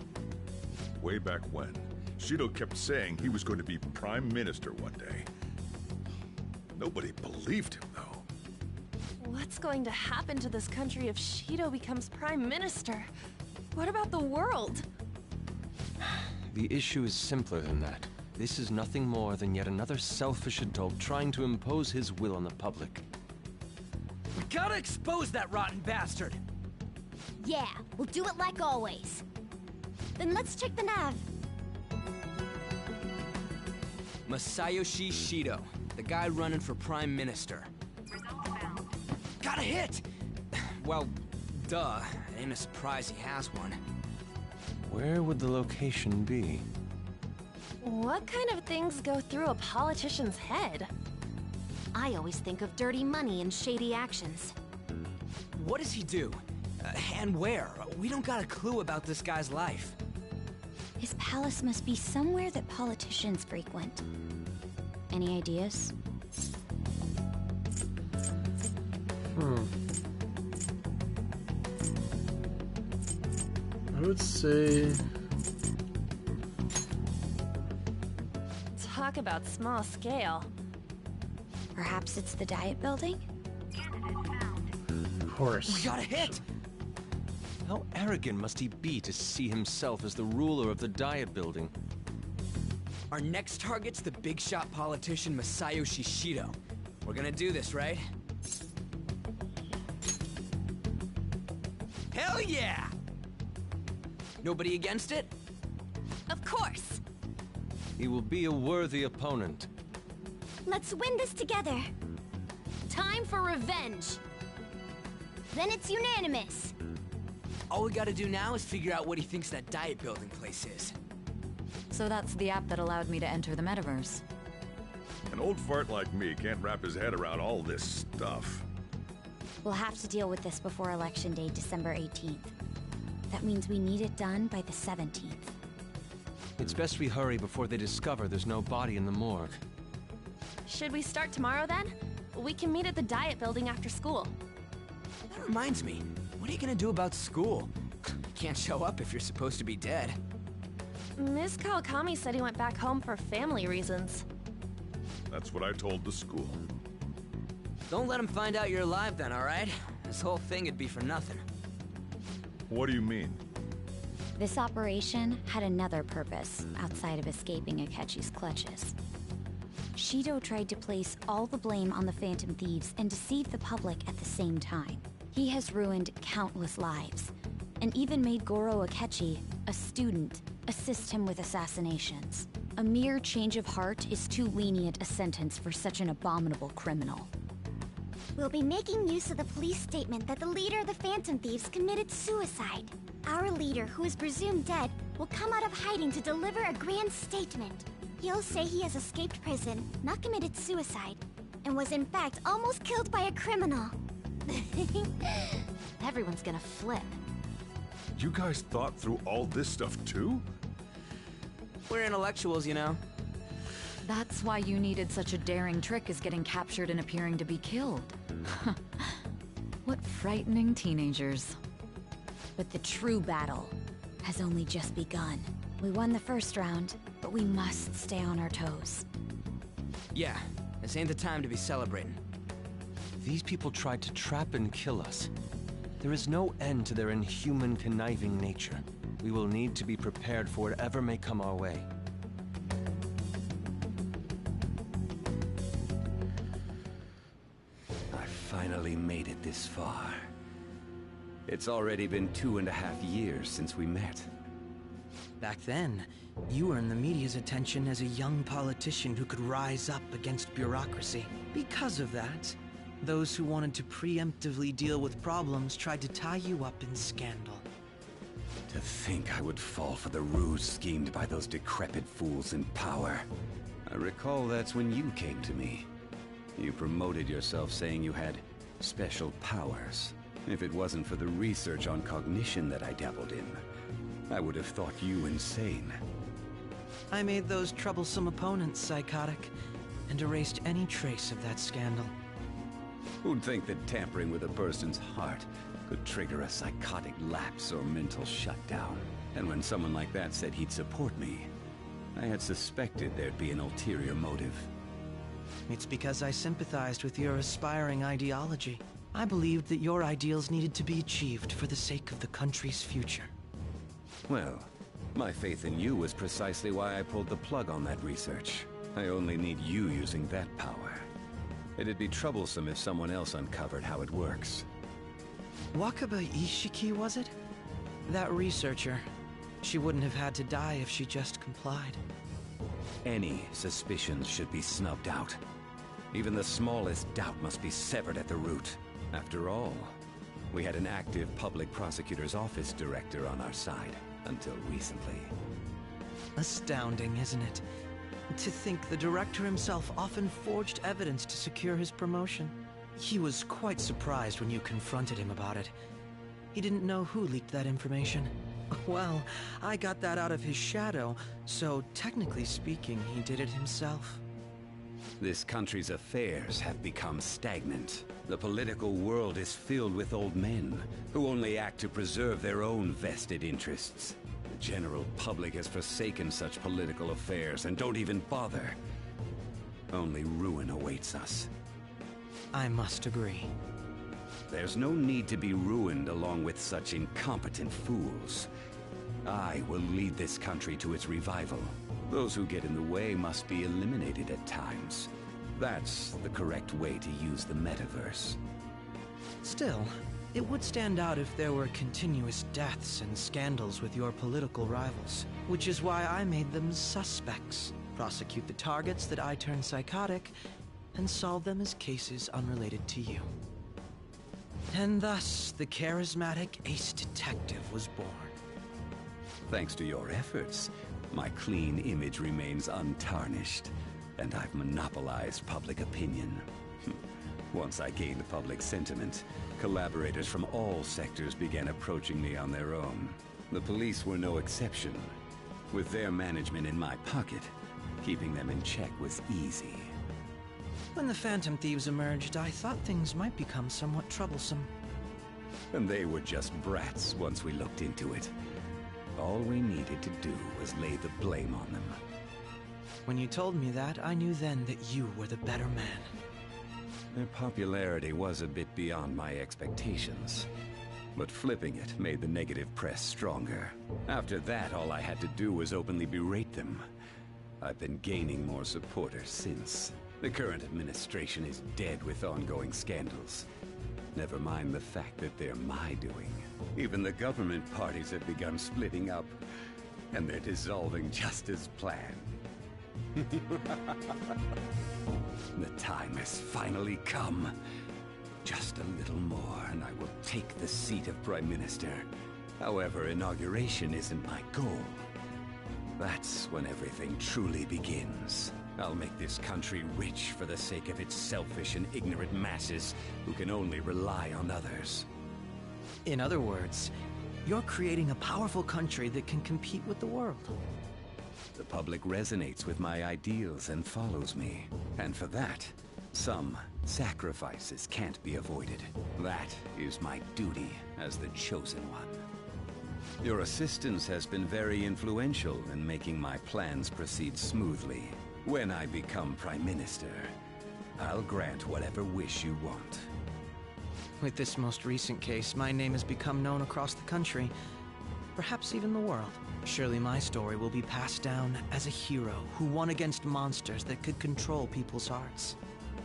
Way back when, Shido kept saying he was going to be Prime Minister one day. Nobody believed him, though. What's going to happen to this country if Shido becomes Prime Minister? What about the world? The issue is simpler than that. This is nothing more than yet another selfish adult trying to impose his will on the public. We gotta expose that rotten bastard! Yeah, we'll do it like always. Then let's check the nav. Masayoshi Shido, the guy running for Prime Minister. Got a hit! Well, duh. It ain't a surprise he has one. Where would the location be? What kind of things go through a politician's head? I always think of dirty money and shady actions. What does he do? And where? We don't got a clue about this guy's life. His palace must be somewhere that politicians frequent. Any ideas? I would say... Talk about small scale. Perhaps it's the Diet Building? Of course. We got a hit! How arrogant must he be to see himself as the ruler of the Diet Building? Our next target's the big shot politician Masayoshi Shido. We're gonna do this, right? Hell yeah! Nobody against it? Of course! He will be a worthy opponent. Let's win this together! Time for revenge! Then it's unanimous! All we gotta do now is figure out what he thinks that Diet Building place is. So that's the app that allowed me to enter the metaverse. An old fart like me can't wrap his head around all this stuff. We'll have to deal with this before Election Day, December 18th. That means we need it done by the 17th. It's best we hurry before they discover there's no body in the morgue. Should we start tomorrow then? We can meet at the Diet Building after school. That reminds me, what are you gonna do about school? Can't show up if you're supposed to be dead. Ms. Kawakami said he went back home for family reasons. That's what I told the school. Don't let him find out you're alive then, alright? This whole thing would be for nothing. What do you mean? This operation had another purpose outside of escaping Akechi's clutches. Shido tried to place all the blame on the Phantom Thieves and deceive the public at the same time. He has ruined countless lives, and even made Goro Akechi, a student, assist him with assassinations. A mere change of heart is too lenient a sentence for such an abominable criminal. We'll be making use of the police statement that the leader of the Phantom Thieves committed suicide. Our leader, who is presumed dead, will come out of hiding to deliver a grand statement. He'll say he has escaped prison, not committed suicide, and was in fact almost killed by a criminal. Everyone's gonna flip. You guys thought through all this stuff too? We're intellectuals, you know. That's why you needed such a daring trick as getting captured and appearing to be killed. What frightening teenagers. But the true battle has only just begun. We won the first round, but we must stay on our toes. Yeah, this ain't the time to be celebrating. These people tried to trap and kill us. There is no end to their inhuman, conniving nature. We will need to be prepared for whatever may come our way. I finally made it this far. It's already been 2.5 years since we met. Back then, you earned the media's attention as a young politician who could rise up against bureaucracy. Because of that, those who wanted to preemptively deal with problems tried to tie you up in scandal. To think I would fall for the ruse schemed by those decrepit fools in power. I recall that's when you came to me. You promoted yourself saying you had special powers. If it wasn't for the research on cognition that I dabbled in, I would have thought you insane. I made those troublesome opponents psychotic, and erased any trace of that scandal. Who'd think that tampering with a person's heart could trigger a psychotic lapse or mental shutdown? And when someone like that said he'd support me, I had suspected there'd be an ulterior motive. It's because I sympathized with your aspiring ideology. I believed that your ideals needed to be achieved for the sake of the country's future. Well, my faith in you was precisely why I pulled the plug on that research. I only need you using that power. It'd be troublesome if someone else uncovered how it works. Wakaba Ishiki, was it? That researcher. She wouldn't have had to die if she just complied. Any suspicions should be snubbed out. Even the smallest doubt must be severed at the root. After all, we had an active public prosecutor's office director on our side, until recently. Astounding, isn't it? To think the director himself often forged evidence to secure his promotion. He was quite surprised when you confronted him about it. He didn't know who leaked that information. Well, I got that out of his shadow, so technically speaking, he did it himself. This country's affairs have become stagnant. The political world is filled with old men who only act to preserve their own vested interests. The general public has forsaken such political affairs and don't even bother. Only ruin awaits us. I must agree. There's no need to be ruined along with such incompetent fools. I will lead this country to its revival. Those who get in the way must be eliminated at times. That's the correct way to use the metaverse. Still, it would stand out if there were continuous deaths and scandals with your political rivals, which is why I made them suspects. Prosecute the targets that I turn psychotic, and solve them as cases unrelated to you. And thus, the charismatic ace detective was born. Thanks to your efforts, my clean image remains untarnished, and I've monopolized public opinion. Once I gained public sentiment, collaborators from all sectors began approaching me on their own. The police were no exception. With their management in my pocket, keeping them in check was easy. When the Phantom Thieves emerged, I thought things might become somewhat troublesome. And they were just brats once we looked into it. All we needed to do was lay the blame on them. When you told me that, I knew then that you were the better man. Their popularity was a bit beyond my expectations. But flipping it made the negative press stronger. After that, all I had to do was openly berate them. I've been gaining more supporters since. The current administration is dead with ongoing scandals. Never mind the fact that they're my doing. Even the government parties have begun splitting up, and they're dissolving just as planned. The time has finally come. Just a little more, and I will take the seat of Prime Minister. However, inauguration isn't my goal. That's when everything truly begins. I'll make this country rich for the sake of its selfish and ignorant masses who can only rely on others. In other words, you're creating a powerful country that can compete with the world. The public resonates with my ideals and follows me. And for that, some sacrifices can't be avoided. That is my duty as the Chosen One. Your assistance has been very influential in making my plans proceed smoothly. When I become Prime Minister, I'll grant whatever wish you want. With this most recent case, my name has become known across the country, perhaps even the world. Surely my story will be passed down as a hero who won against monsters that could control people's hearts.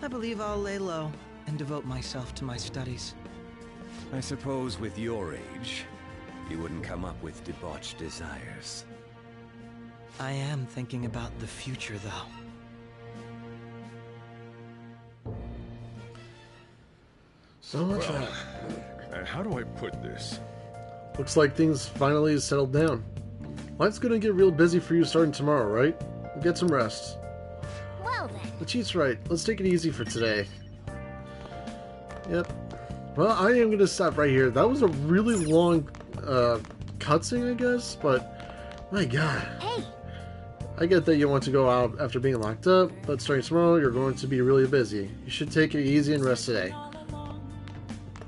I believe I'll lay low and devote myself to my studies. I suppose with your age, you wouldn't come up with debauched desires. I am thinking about the future, though. So much. How do I put this? Looks like things finally settled down. Life's gonna get real busy for you starting tomorrow, right? Get some rest. Well then. The cheat's right. Let's take it easy for today. Yep. Well, I am gonna stop right here. That was a really long cutscene, I guess, but my god. Hey. I get that you want to go out after being locked up, but starting tomorrow, you're going to be really busy. You should take it easy and rest today.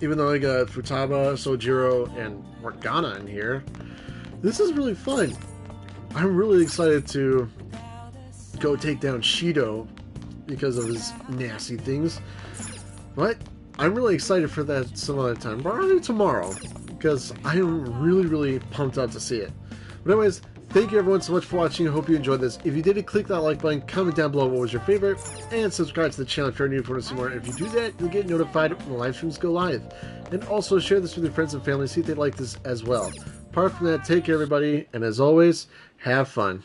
Even though I got Futaba, Sojiro, and Morgana in here, this is really fun. I'm really excited to go take down Shido because of his nasty things. But I'm really excited for that some other time. Probably tomorrow, because I am really, really pumped up to see it. But anyways, thank you everyone so much for watching. I hope you enjoyed this. If you did, click that like button, comment down below what was your favorite, and subscribe to the channel if you're new for see more. If you do that, you'll get notified when the live streams go live. And also share this with your friends and family, see if they like this as well. Apart from that, take care everybody, and as always, have fun.